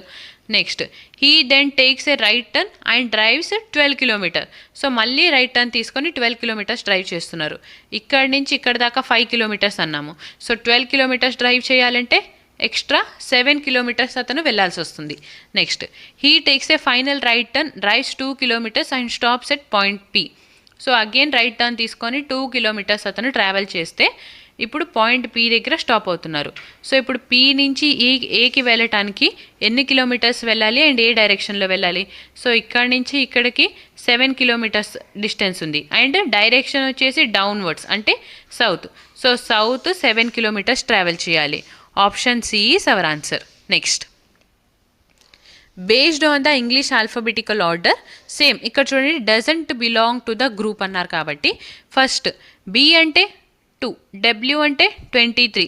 Next he then takes a right turn and drives 12 kilometers. So మళ్ళీ రైట్ టర్న్ తీసుకొని 12 kilometers డ్రైవ్ చేస్తున్నారు. ఇక్కడ నుంచి ఇక్కడ దాకా 5 kilometers అన్నాము. సో 12 kilometers డ్రైవ్ చేయాలంటే ఎక్స్ట్రా 7 kilometers అతను వెళ్ళాల్సి వస్తుంది. Next he takes A final right turn, drives 2 kilometers and stops at point P. So again right turn తీసుకొని 2 kilometers అతను ట్రావెల్ చేస్తే ఇప్పుడు పాయింట్ పి దగ్గర స్టాప్ అవుతున్నారు. సో ఇప్పుడు పి నుంచి ఏకి వెళ్ళటానికి ఎన్ని కిలోమీటర్స్ వెళ్ళాలి అండ్ ఏ డైరెక్షన్లో వెళ్ళాలి? సో ఇక్కడ నుంచి ఇక్కడికి 7 కిలోమీటర్స్ డిస్టెన్స్ ఉంది అండ్ డైరెక్షన్ వచ్చేసి డౌన్వర్డ్స్ అంటే south. So south 7 kilometres travel చేయాలి. Option C is our answer. Next, based on the English alphabetical order, same ఇక్కడ చూడండి doesn't belong to the group అన్నారు కాబట్టి ఫస్ట్ బి అంటే 2, డబ్ల్యూ అంటే 23,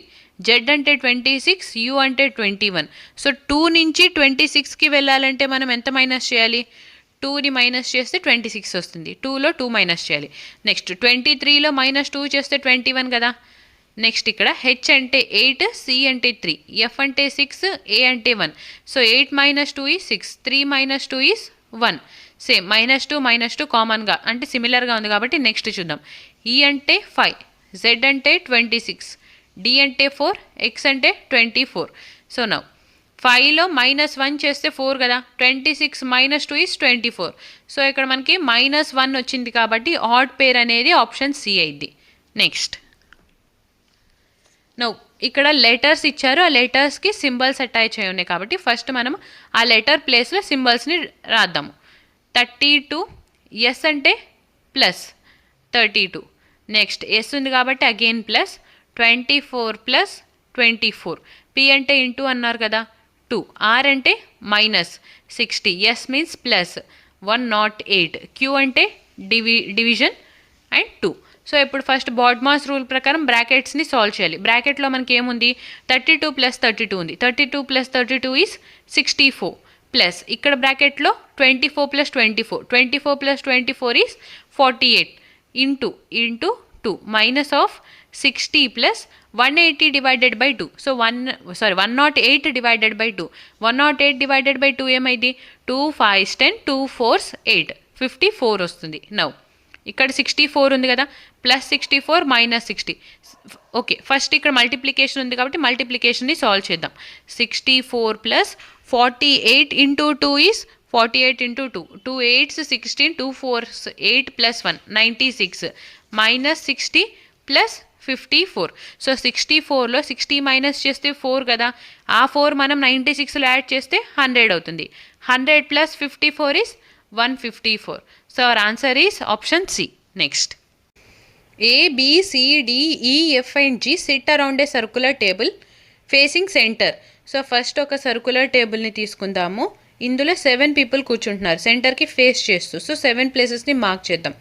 జెడ్ అంటే 26, యూ అంటే 21. సో 2 నుంచి 26కి వెళ్ళాలంటే మనం ఎంత మైనస్ చేయాలి? 2ని మైనస్ చేస్తే 26 వస్తుంది. 2లో 2 మైనస్ చేయాలి. నెక్స్ట్ 23లో -2 చేస్తే 21 కదా. నెక్స్ట్ ఇక్కడ హెచ్ అంటే 8, సి అంటే 3, ఎఫ్ అంటే 6, ఏ అంటే 1. So 8 - 2 is 6, 3 - 2 is 1. సేమ్ -2 కామన్గా అంటే సిమిలర్గా ఉంది కాబట్టి నెక్స్ట్ చూద్దాం. ఈ అంటే 5, జెడ్ అంటే 26, డి అంటే 4, ఎక్స్ అంటే 24. సో నౌ 5లో -1 చేస్తే 4 కదా. 26 - 2 ఈజ్ 24. సో ఇక్కడ మనకి -1 వచ్చింది కాబట్టి ఆడ్ పేర్ అనేది ఆప్షన్ సి అయింది. నెక్స్ట్, నో ఇక్కడ లెటర్స్ ఇచ్చారు, ఆ లెటర్స్కి సింబల్స్ అటాచ్ అయి ఉన్నాయి కాబట్టి ఫస్ట్ మనం ఆ లెటర్ ప్లేస్లో సింబల్స్ని రాద్దాము. 32, ఎస్ అంటే ప్లస్ 32. నెక్స్ట్ ఎస్ ఉంది కాబట్టి అగైన్ ప్లస్ 24 + 24. పి అంటే ఇంటూ అన్నారు కదా 2, ఆర్ అంటే -60, ఎస్ మీన్స్ ప్లస్ 108, క్యూ అంటే డివిజన్ అండ్ 2. సో ఇప్పుడు ఫస్ట్ బాడ్మాస్ రూల్ ప్రకారం బ్రాకెట్స్ని సాల్వ్ చేయాలి. బ్రాకెట్లో మనకి ఏముంది? 32 + 32 ఉంది. 32 + 32 ఈజ్ 64 ప్లస్ ఇక్కడ బ్రాకెట్లో 24 + 24, 24 + 24 is 48 into 2 minus of 60 + 180 divided by 2. So 108 divided by 2. 108 divided by 2 ఏమైంది? 2 5s 10, 2 4s 8, 54 వస్తుంది. నౌ ఇక్కడ 64 ఉంది కదా, +64 -60. ఓకే, ఫస్ట్ ఇక్కడ మల్టిప్లికేషన్ ఉంది కాబట్టి మల్టిప్లికేషన్ని సాల్వ్ చేద్దాం. 64 + 48 into 2 is 48 into 2, 2 8s 16, 2 4s 8 + 1 96, -60 + 54. So 64లో 60 minus చేస్తే 4 కదా, ఆ 4 మనం 96లో యాడ్ చేస్తే 100 అవుతుంది. 100 + 54 is 154. So our answer is option C. Next, A, B, C, D, E, F and G sit around a circular table facing center. So first ఒక circular టేబుల్ని తీసుకుందాము. ఇందులో 7 people కూర్చుంటున్నారు సెంటర్కి ఫేస్ చేస్తూ. సో 7 ప్లేసెస్ని మార్క్ చేద్దాం.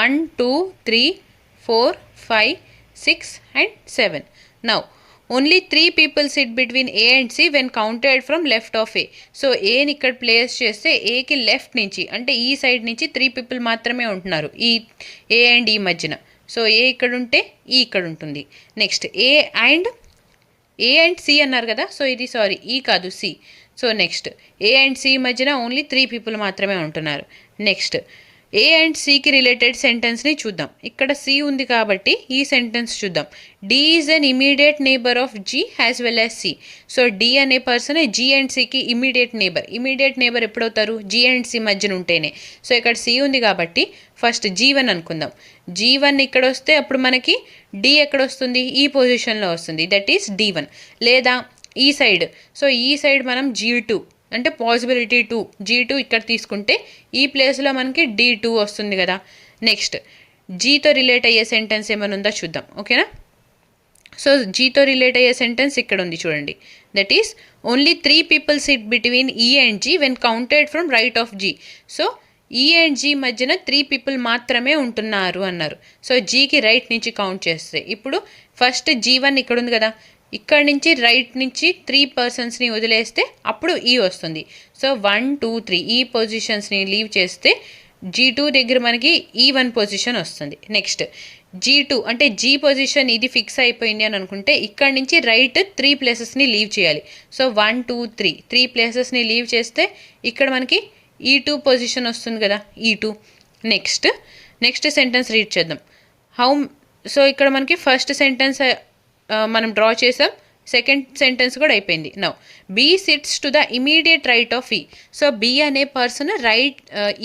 1 2 3 4 5 6 and 7. Now only 3 people sit between A and C when counted from left of A. So ఏని ఇక్కడ place చేస్తే ఏకి లెఫ్ట్ నుంచి అంటే ఈ సైడ్ నుంచి 3 people మాత్రమే ఉంటున్నారు ఈ ఏ అండ్ ఈ మధ్యన. సో ఏ ఇక్కడ ఉంటే ఈ ఇక్కడ ఉంటుంది. నెక్స్ట్ ఏ అండ్ సి అన్నారు కదా, సో ఇది ఈ కాదు C. So next A and C మధ్యన ఓన్లీ 3 people మాత్రమే ఉంటున్నారు. నెక్స్ట్ ఏ అండ్ సికి రిలేటెడ్ సెంటెన్స్ని చూద్దాం. ఇక్కడ సి ఉంది కాబట్టి ఈ సెంటెన్స్ చూద్దాం. D is an immediate neighbour of G as well as C. So D అనే పర్సన్ జీ అండ్ సికి ఇమీడియట్ నేబర్. ఇమీడియట్ నేబర్ ఎప్పుడవుతారు? జీ అండ్ సి మధ్యన ఉంటేనే. సో ఇక్కడ సి ఉంది కాబట్టి ఫస్ట్ G1 అనుకుందాం. G1 ఇక్కడ వస్తే అప్పుడు మనకి డి ఎక్కడ వస్తుంది? ఈ పొజిషన్లో వస్తుంది, దట్ ఈస్ D1. లేదా ఈ సైడ్, సో ఈ సైడ్ మనం G2 అంటే పాసిబిలిటీ 2, G2 ఇక్కడ తీసుకుంటే ఈ ప్లేస్లో మనకి D2 వస్తుంది కదా. నెక్స్ట్ జీతో రిలేట్ అయ్యే సెంటెన్స్ ఏమైనా ఉందో చూద్దాం, ఓకేనా. సో జీతో రిలేట్ అయ్యే సెంటెన్స్ ఇక్కడ ఉంది చూడండి. That is only 3 people sit between E and G when counted from right of G. So E and G మధ్యన 3 people మాత్రమే ఉంటున్నారు అన్నారు. సో జీకి రైట్ నుంచి కౌంట్ చేస్తే ఇప్పుడు ఫస్ట్ G1 ఇక్కడ ఉంది కదా, ఇక్కడ నుంచి రైట్ నుంచి 3 personsని వదిలేస్తే అప్పుడు ఈ వస్తుంది. సో 1 2 3 ఈ పొజిషన్స్ని లీవ్ చేస్తే G2 దగ్గర మనకి E1 పొజిషన్ వస్తుంది. నెక్స్ట్ G2 అంటే G పొజిషన్ ఇది ఫిక్స్ అయిపోయింది అని అనుకుంటే ఇక్కడ నుంచి రైట్ 3 ప్లేసెస్ని లీవ్ చేయాలి. సో 1 2 3 ప్లేసెస్ని లీవ్ చేస్తే ఇక్కడ మనకి E2 పొజిషన్ వస్తుంది కదా, E2. నెక్స్ట్ సెంటెన్స్ రీడ్ చేద్దాం. సో ఇక్కడ మనకి ఫస్ట్ సెంటెన్స్ మనం డ్రా చేసాం. సెకండ్ సెంటెన్స్ కూడా అయిపోయింది. Now B sits to the immediate right of E. So B అనే పర్సన్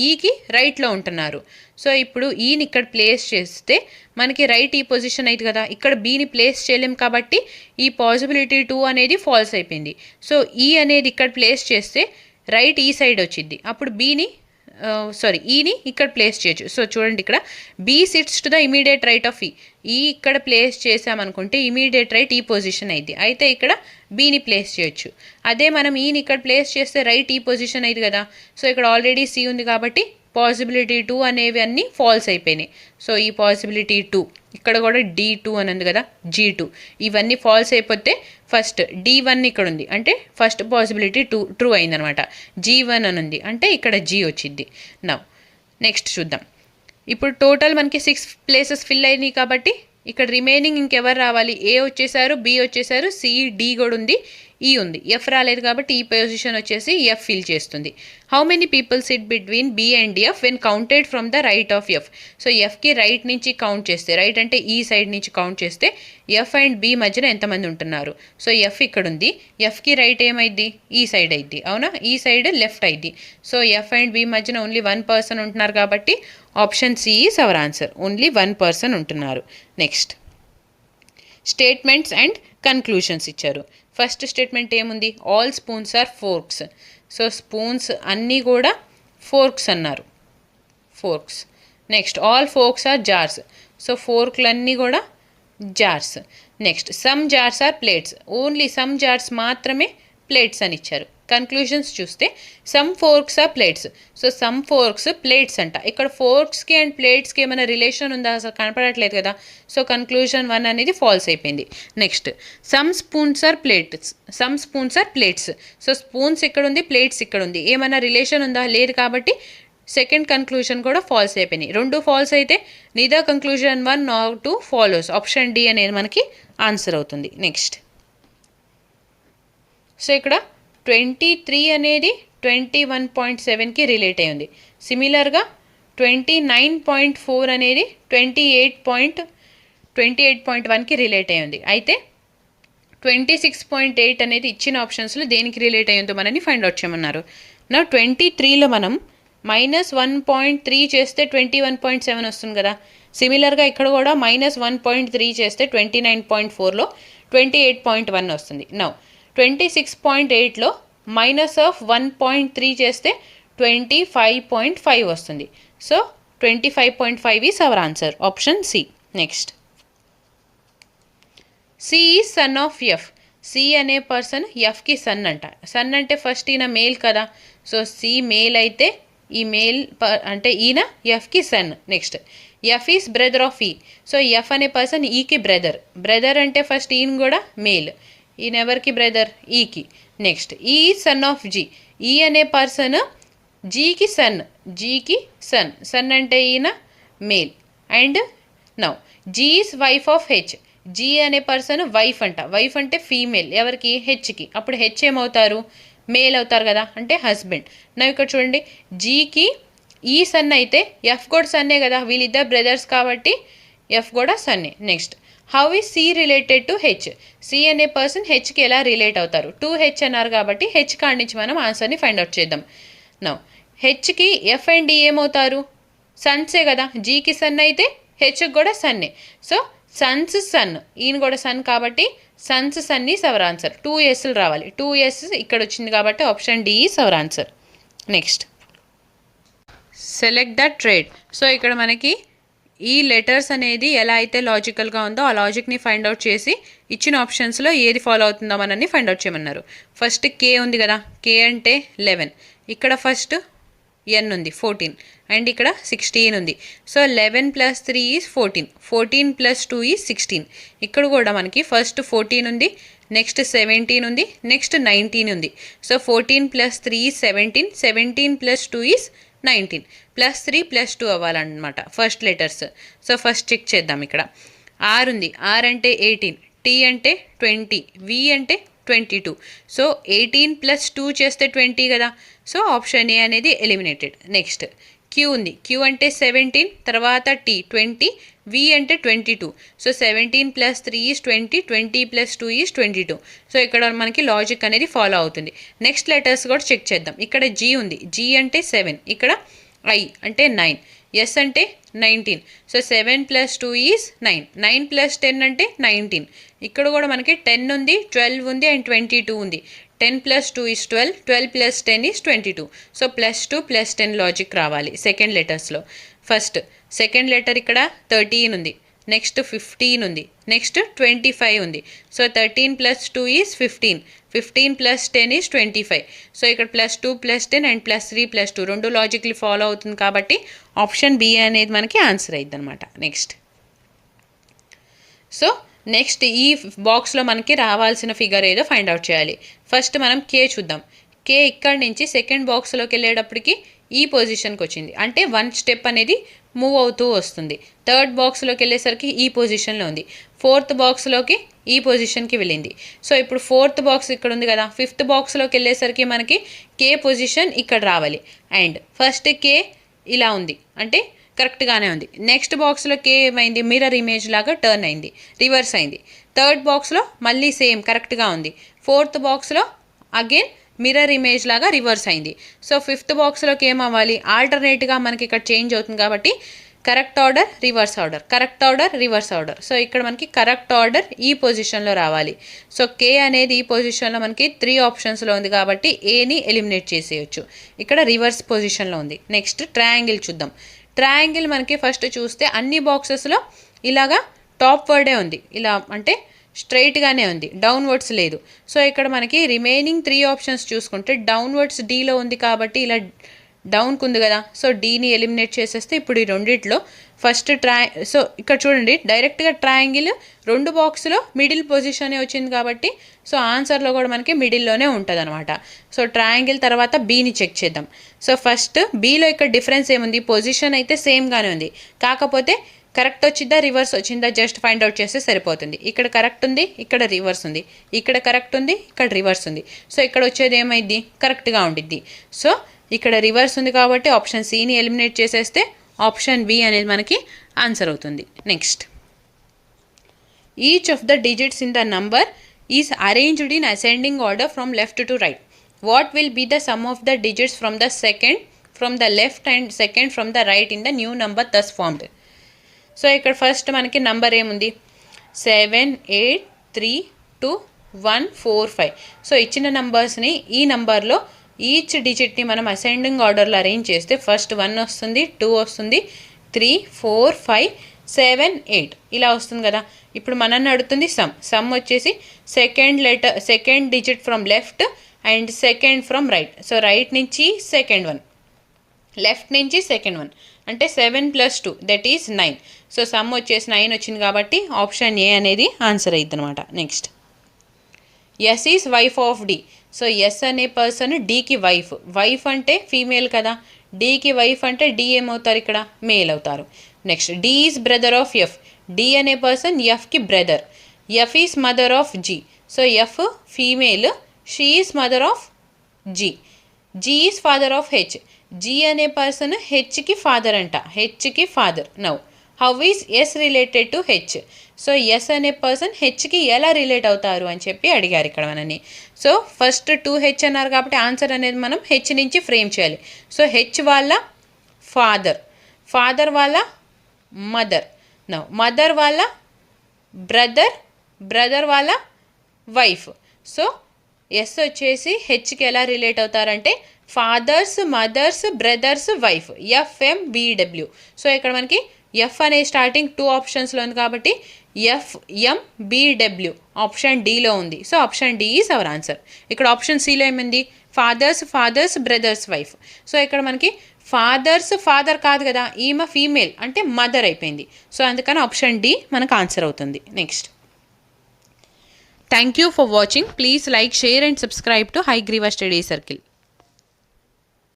ఈకి రైట్లో ఉంటున్నారు. సో ఇప్పుడు ఈని ఇక్కడ ప్లేస్ చేస్తే మనకి రైట్ ఈ పొజిషన్ అయింది కదా. ఇక్కడ బీని ప్లేస్ చేయలేం కాబట్టి ఈ పాసిబిలిటీ 2 అనేది ఫాల్స్ అయిపోయింది. సో ఈ అనేది ఇక్కడ ప్లేస్ చేస్తే రైట్ ఈ సైడ్ వచ్చింది. అప్పుడు బీని ఈని ఇక్కడ ప్లేస్ చేయొచ్చు. సో చూడండి, ఇక్కడ B sits to the immediate right of E ఇక్కడ ప్లేస్ చేసామనుకుంటే ఇమీడియట్ రైట్ ఈ పొజిషన్ అయింది. అయితే ఇక్కడ బీని ప్లేస్ చేయొచ్చు. అదే మనం ఈని ఇక్కడ ప్లేస్ చేస్తే రైట్ ఈ పొజిషన్ అయింది కదా. సో ఇక్కడ ఆల్రెడీ సి ఉంది కాబట్టి పాసిబిలిటీ 2 అనేవి అన్నీ ఫాల్స్ అయిపోయినాయి. సో ఈ పాసిబిలిటీ 2, ఇక్కడ కూడా D2 అని ఉంది కదా, G2, ఇవన్నీ ఫాల్స్ అయిపోతే ఫస్ట్ D1 ఇక్కడ ఉంది అంటే ఫస్ట్ పాసిబిలిటీ ట్రూ అయిందనమాట. G1 అని ఉంది అంటే ఇక్కడ G వచ్చింది. నౌ నెక్స్ట్ చూద్దాం. ఇప్పుడు టోటల్ మనకి 6 ప్లేసెస్ ఫిల్ అయినాయి కాబట్టి ఇక్కడ రిమైనింగ్ ఇంకెవరు రావాలి? ఏ వచ్చేసారు, బి వచ్చేసారు, సి, డి కూడా ఉంది, ఈ ఉంది. ఎఫ్ రాలేదు కాబట్టి ఈ పొజిషన్ వచ్చేసి ఎఫ్ ఫిల్ చేస్తుంది. How many people sit between B and F when counted from the right of F. So ఎఫ్కి రైట్ నుంచి కౌంట్ చేస్తే, రైట్ అంటే ఈ సైడ్ నుంచి కౌంట్ చేస్తే ఎఫ్ అండ్ బి మధ్యన ఎంతమంది ఉంటున్నారు? సో ఎఫ్ ఇక్కడ ఉంది, ఎఫ్కి రైట్ ఏమైద్ది? ఈ సైడ్ అయింది, అవునా? ఈ సైడ్ లెఫ్ట్ అయింది. సో ఎఫ్ అండ్ బి మధ్యన ఓన్లీ 1 పర్సన్ ఉంటున్నారు కాబట్టి option C is our answer. Only 1 person ఉంటున్నారు. నెక్స్ట్ స్టేట్మెంట్స్ అండ్ కన్క్లూషన్స్ ఇచ్చారు. ఫస్ట్ స్టేట్మెంట్ ఏముంది? All spoons are forks. So spoons అన్నీ కూడా ఫోర్క్స్ అన్నారు, forks. Next all forks are jars. So ఫోర్క్లన్నీ కూడా jars. Next some jars are plates. Only some jars మాత్రమే plates అని ఇచ్చారు. కన్క్లూషన్స్ చూస్తే some forks are plates. So some forks plates అంట. ఇక్కడ ఫోర్క్స్కి అండ్ ప్లేట్స్కి ఏమైనా రిలేషన్ ఉందా? అసలు కనపడట్లేదు కదా. సో కన్క్లూజన్ 1 అనేది ఫాల్స్ అయిపోయింది. Next some spoons or plates. Some spoons or plates. So spoons ఇక్కడ ఉంది, ప్లేట్స్ ఇక్కడ ఉంది, ఏమైనా రిలేషన్ ఉందా? లేదు కాబట్టి సెకండ్ కన్క్లూజన్ కూడా ఫాల్స్ అయిపోయినాయి. 2 ఫాల్స్ అయితే neither conclusion 1 not 2 follows. Option D అనేది మనకి ఆన్సర్ అవుతుంది. నెక్స్ట్ సో ఇక్కడ 23 అనేది 21.7కి రిలేట్ అయి ఉంది. సిమిలర్గా 29.4 అనేది 28.1కి రిలేట్ అయి ఉంది. అయితే 26.8 అనేది ఇచ్చిన ఆప్షన్స్లో దేనికి రిలేట్ అయ్యిందో మనని ఫైండ్ అవుట్ చేయమన్నారు. నా 23లో మనం -1.3 చేస్తే 21.7 వస్తుంది కదా. సిమిలర్గా ఇక్కడ కూడా -1.3 చేస్తే 29.4లో 28.1 వస్తుంది. నౌ 26.8లో -1.3 చేస్తే 25.5 వస్తుంది. So 25.5 is our answer. Option C. Next C is son of F. C అనే పర్సన్ ఎఫ్కి సన్ అంట. సన్ అంటే ఫస్ట్ ఈయన మేల్ కదా. సో సి మేల్ అయితే ఈ మేల్ అంటే ఈయన ఎఫ్కి son. Next F is brother of E. So F అనే పర్సన్ ఈకి బ్రదర్. బ్రదర్ అంటే ఫస్ట్ ఈయన కూడా మేల్, ఈయన ఎవరికి బ్రదర్? ఈకి. నెక్స్ట్ ఈ సన్ ఆఫ్ జీ. ఈ అనే పర్సన్ జీకి సన్, జీకి సన్. సన్ అంటే ఈయన male. And now G is wife of H. G అనే పర్సన్ వైఫ్ అంట. వైఫ్ అంటే ఫీమేల్, ఎవరికి? హెచ్కి. అప్పుడు హెచ్ ఏమవుతారు? మేల్ అవుతారు కదా, అంటే హస్బెండ్. నా ఇక్కడ చూడండి, జీకి ఈ సన్ అయితే ఎఫ్ కూడా సన్నే కదా, వీళ్ళిద్దరు బ్రదర్స్ కాబట్టి ఎఫ్ కూడా సన్నే. Next how is C related to H. C అనే పర్సన్ హెచ్కి ఎలా రిలేట్ అవుతారు? టు హెచ్ అన్నారు కాబట్టి హెచ్ కాడి నుంచి మనం ఆన్సర్ని ఫైండ్ అవుట్ చేద్దాం. నౌ హెచ్కి ఎఫ్ అండ్ డి ఏమవుతారు? సన్సే కదా. జీకి సన్ అయితే హెచ్కి కూడా సన్నే. సో సన్స్ సన్, ఈయన కూడా సన్ కాబట్టి sons son is our answer. 2 Sలు రావాలి. 2 S ఇక్కడ వచ్చింది కాబట్టి option D is our answer. Next select the trade. So ఇక్కడ మనకి ఈ లెటర్స్ అనేది ఎలా అయితే లాజికల్గా ఉందో ఆ లాజిక్ని ఫైండ్ అవుట్ చేసి ఇచ్చిన ఆప్షన్స్లో ఏది ఫాలో అవుతుందో మనల్ని ఫైండ్ అవుట్ చేయమన్నారు. ఫస్ట్ కే ఉంది కదా, కే అంటే 11, ఇక్కడ ఫస్ట్ ఎన్ ఉంది 14, అండ్ ఇక్కడ 16 ఉంది. So 11 + 3 is 14, 14 + 2 is 16. ఇక్కడ కూడా మనకి ఫస్ట్ 14 ఉంది, నెక్స్ట్ 17 ఉంది, నెక్స్ట్ 19 ఉంది. సో 14 + 3 ఈజ్ 17, 17 + 2 ఈజ్ 19, +3 + 2 అవ్వాలన్నమాట first letters. So first check చేద్దాం. ఇక్కడ ఆర్ ఉంది, ఆర్ అంటే 18, టీ అంటే 20, వి అంటే 22. సో 18 + 2 చేస్తే 20 కదా. సో ఆప్షన్ ఏ అనేది ఎలిమినేటెడ్. నెక్స్ట్ క్యూ ఉంది, క్యూ అంటే 17, తర్వాత టీ 20, వి అంటే 22. So 17 + 3 is 20, 20 + 2 is 22. సో ఇక్కడ మనకి లాజిక్ అనేది ఫాలో అవుతుంది. నెక్స్ట్ లెటర్స్ కూడా చెక్ చేద్దాం. ఇక్కడ జీ ఉంది, జీ అంటే 7, ఇక్కడ ఐ అంటే 9, ఎస్ అంటే 19. సో 7 + 2 ఈజ్ 9, 9 + 10 అంటే 19. ఇక్కడ కూడా మనకి 10 ఉంది, 12 ఉంది అండ్ 22 ఉంది. 10 + 2 ఈజ్ 12, 12 + 10 ఈజ్ 22. సో +2 + 10 లాజిక్ రావాలి సెకండ్ లెటర్స్లో. ఫస్ట్ సెకండ్ లెటర్ ఇక్కడ 13 ఉంది, నెక్స్ట్ 15 ఉంది, నెక్స్ట్ 25 ఉంది. So 13 + 2 is 15, 15 + 10 is 25. సో ఇక్కడ +2 + 10 అండ్ +3 + 2 రెండు లాజిక్లు ఫాలో అవుతుంది కాబట్టి ఆప్షన్ బి అనేది మనకి ఆన్సర్ అయ్యిద్ది అనమాట. సో నెక్స్ట్ ఈ బాక్స్లో మనకి రావాల్సిన ఫిగర్ ఏదో ఫైండ్ అవుట్ చేయాలి. ఫస్ట్ మనం కే చూద్దాం. కే ఇక్కడ నుంచి సెకండ్ బాక్స్లోకి వెళ్ళేటప్పటికి ఈ పొజిషన్కి వచ్చింది, అంటే 1 స్టెప్ అనేది మూవ్ అవుతూ వస్తుంది. థర్డ్ బాక్స్లోకి వెళ్ళేసరికి ఈ పొజిషన్లో ఉంది, ఫోర్త్ బాక్స్లోకి ఈ పొజిషన్కి వెళ్ళింది. సో ఇప్పుడు ఫోర్త్ బాక్స్ ఇక్కడ ఉంది కదా, ఫిఫ్త్ బాక్స్లోకి వెళ్ళేసరికి మనకి కే పొజిషన్ ఇక్కడ రావాలి. అండ్ ఫస్ట్ కే ఇలా ఉంది అంటే కరెక్ట్గానే ఉంది. నెక్స్ట్ బాక్స్లో కే ఏమైంది, మిర్రర్ ఇమేజ్ లాగా టర్న్ అయింది, రివర్స్ అయింది. థర్డ్ బాక్స్లో మళ్ళీ సేమ్ కరెక్ట్గా ఉంది. ఫోర్త్ బాక్స్లో అగైన్ మిర్రర్ ఇమేజ్ లాగా రివర్స్ అయింది. సో ఫిఫ్త్ బాక్స్లోకి ఏమవ్వాలి, ఆల్టర్నేట్గా మనకి ఇక్కడ చేంజ్ అవుతుంది కాబట్టి correct order, reverse order, correct order, reverse order. So ఇక్కడ మనకి కరెక్ట్ ఆర్డర్ ఈ పొజిషన్లో రావాలి. సో కే అనేది ఈ పొజిషన్లో మనకి 3 ఆప్షన్స్లో ఉంది కాబట్టి ఏని ఎలిమినేట్ చేసేయచ్చు. ఇక్కడ రివర్స్ పొజిషన్లో ఉంది. నెక్స్ట్ ట్రయాంగిల్ చూద్దాం. ట్రయాంగిల్ మనకి ఫస్ట్ చూస్తే అన్ని బాక్సెస్లో ఇలాగా టాప్ వర్డే ఉంది, ఇలా అంటే స్ట్రైట్గానే ఉంది, డౌన్వర్డ్స్ లేదు. సో ఇక్కడ మనకి రిమైనింగ్ 3 ఆప్షన్స్ చూసుకుంటే డౌన్వర్డ్స్ డీలో ఉంది కాబట్టి ఇలా డౌన్కి ఉంది కదా, సో డీని ఎలిమినేట్ చేసేస్తే ఇప్పుడు ఈ రెండిట్లో ఫస్ట్ సో ఇక్కడ చూడండి డైరెక్ట్గా ట్రయాంగిల్ 2 బాక్స్లో మిడిల్ పొజిషనే వచ్చింది కాబట్టి సో ఆన్సర్లో కూడా మనకి మిడిల్లోనే ఉంటుంది అనమాట. సో ట్రయాంగిల్ తర్వాత బీని చెక్ చేద్దాం. సో ఫస్ట్ బీలో ఇక్కడ డిఫరెన్స్ ఏముంది, పొజిషన్ అయితే సేమ్గానే ఉంది, కాకపోతే కరెక్ట్ వచ్చిందా రివర్స్ వచ్చిందా జస్ట్ ఫైండ్ అవుట్ చేస్తే సరిపోతుంది. ఇక్కడ కరెక్ట్ ఉంది, ఇక్కడ రివర్స్ ఉంది, ఇక్కడ కరెక్ట్ ఉంది, ఇక్కడ రివర్స్ ఉంది. సో ఇక్కడ వచ్చేది ఏమైంది, కరెక్ట్గా ఉండిద్ది. సో ఇక్కడ రివర్స్ ఉంది కాబట్టి ఆప్షన్ సిని ఎలిమినేట్ చేసేస్తే ఆప్షన్ బి అనేది మనకి ఆన్సర్ అవుతుంది. Next each of the digits in the number is arranged in ascending order from left to right. What will be the sum of the digits from the left and second from the right in the new number thus formed. So ఇక్కడ first మనకి number ఏముంది, 7, 8, 3, 2, 1, 4, 5. So ఇచ్చిన నంబర్స్ని ఈ నంబర్లో each డిజిట్ని మనం ascending ఆర్డర్లో arrange చేస్తే first 1 వస్తుంది, 2 వస్తుంది, 3, 4, 5, 7, 8 ఇలా వస్తుంది కదా. ఇప్పుడు మనల్ని అడుగుతుంది సమ్ వచ్చేసి second digit from left and second from right. So right నుంచి సెకండ్ 1, లెఫ్ట్ నుంచి సెకండ్ 1 అంటే 7 + 2 దట్ ఈజ్ 9. సో సమ్ వచ్చేసి 9 వచ్చింది కాబట్టి ఆప్షన్ ఏ అనేది ఆన్సర్ అయ్యిద్ది అనమాట. Next S is wife of D. So S అనే పర్సన్ డీకి వైఫ్ అంటే ఫీమేల్ కదా, డీకి వైఫ్ అంటే డి ఏమవుతారు ఇక్కడ, మేల్ అవుతారు. Next D is brother of F. D అనే పర్సన్ ఎఫ్కి brother. F is mother of G. So F female, she is mother of G. G is father of H. G అనే person హెచ్కి father అంట, హెచ్కి father. Now how is S related to H. So S అనే person హెచ్కి ఎలా relate అవుతారు అని చెప్పి అడిగారు ఇక్కడ మనని. సో ఫస్ట్ 2H అన్నారు కాబట్టి ఆన్సర్ అనేది మనం హెచ్ నుంచి ఫ్రేమ్ చేయాలి. సో హెచ్ వాళ్ళ ఫాదర్ వాళ్ళ మదర్, నో మదర్ వాళ్ళ బ్రదర్ వాళ్ళ వైఫ్. సో ఎస్ వచ్చేసి హెచ్కి ఎలా రిలేట్ అవుతారంటే fathers, mothers, brothers, wife, FMBW. So ఇక్కడ మనకి ఎఫ్ అనే స్టార్టింగ్ 2 ఆప్షన్స్లో ఉంది కాబట్టి FMBW ఆప్షన్ డీలో ఉంది. So option D is our answer. ఇక్కడ ఆప్షన్ సిలో ఏమైంది, ఫాదర్స్, బ్రదర్స్, వైఫ్. సో ఇక్కడ మనకి ఫాదర్ కాదు కదా, ఈమె ఫీమేల్ అంటే మదర్ అయిపోయింది. సో అందుకని ఆప్షన్ డి మనకు ఆన్సర్ అవుతుంది. Next thank you for watching. Please like, share and subscribe to Hayagriva study circle.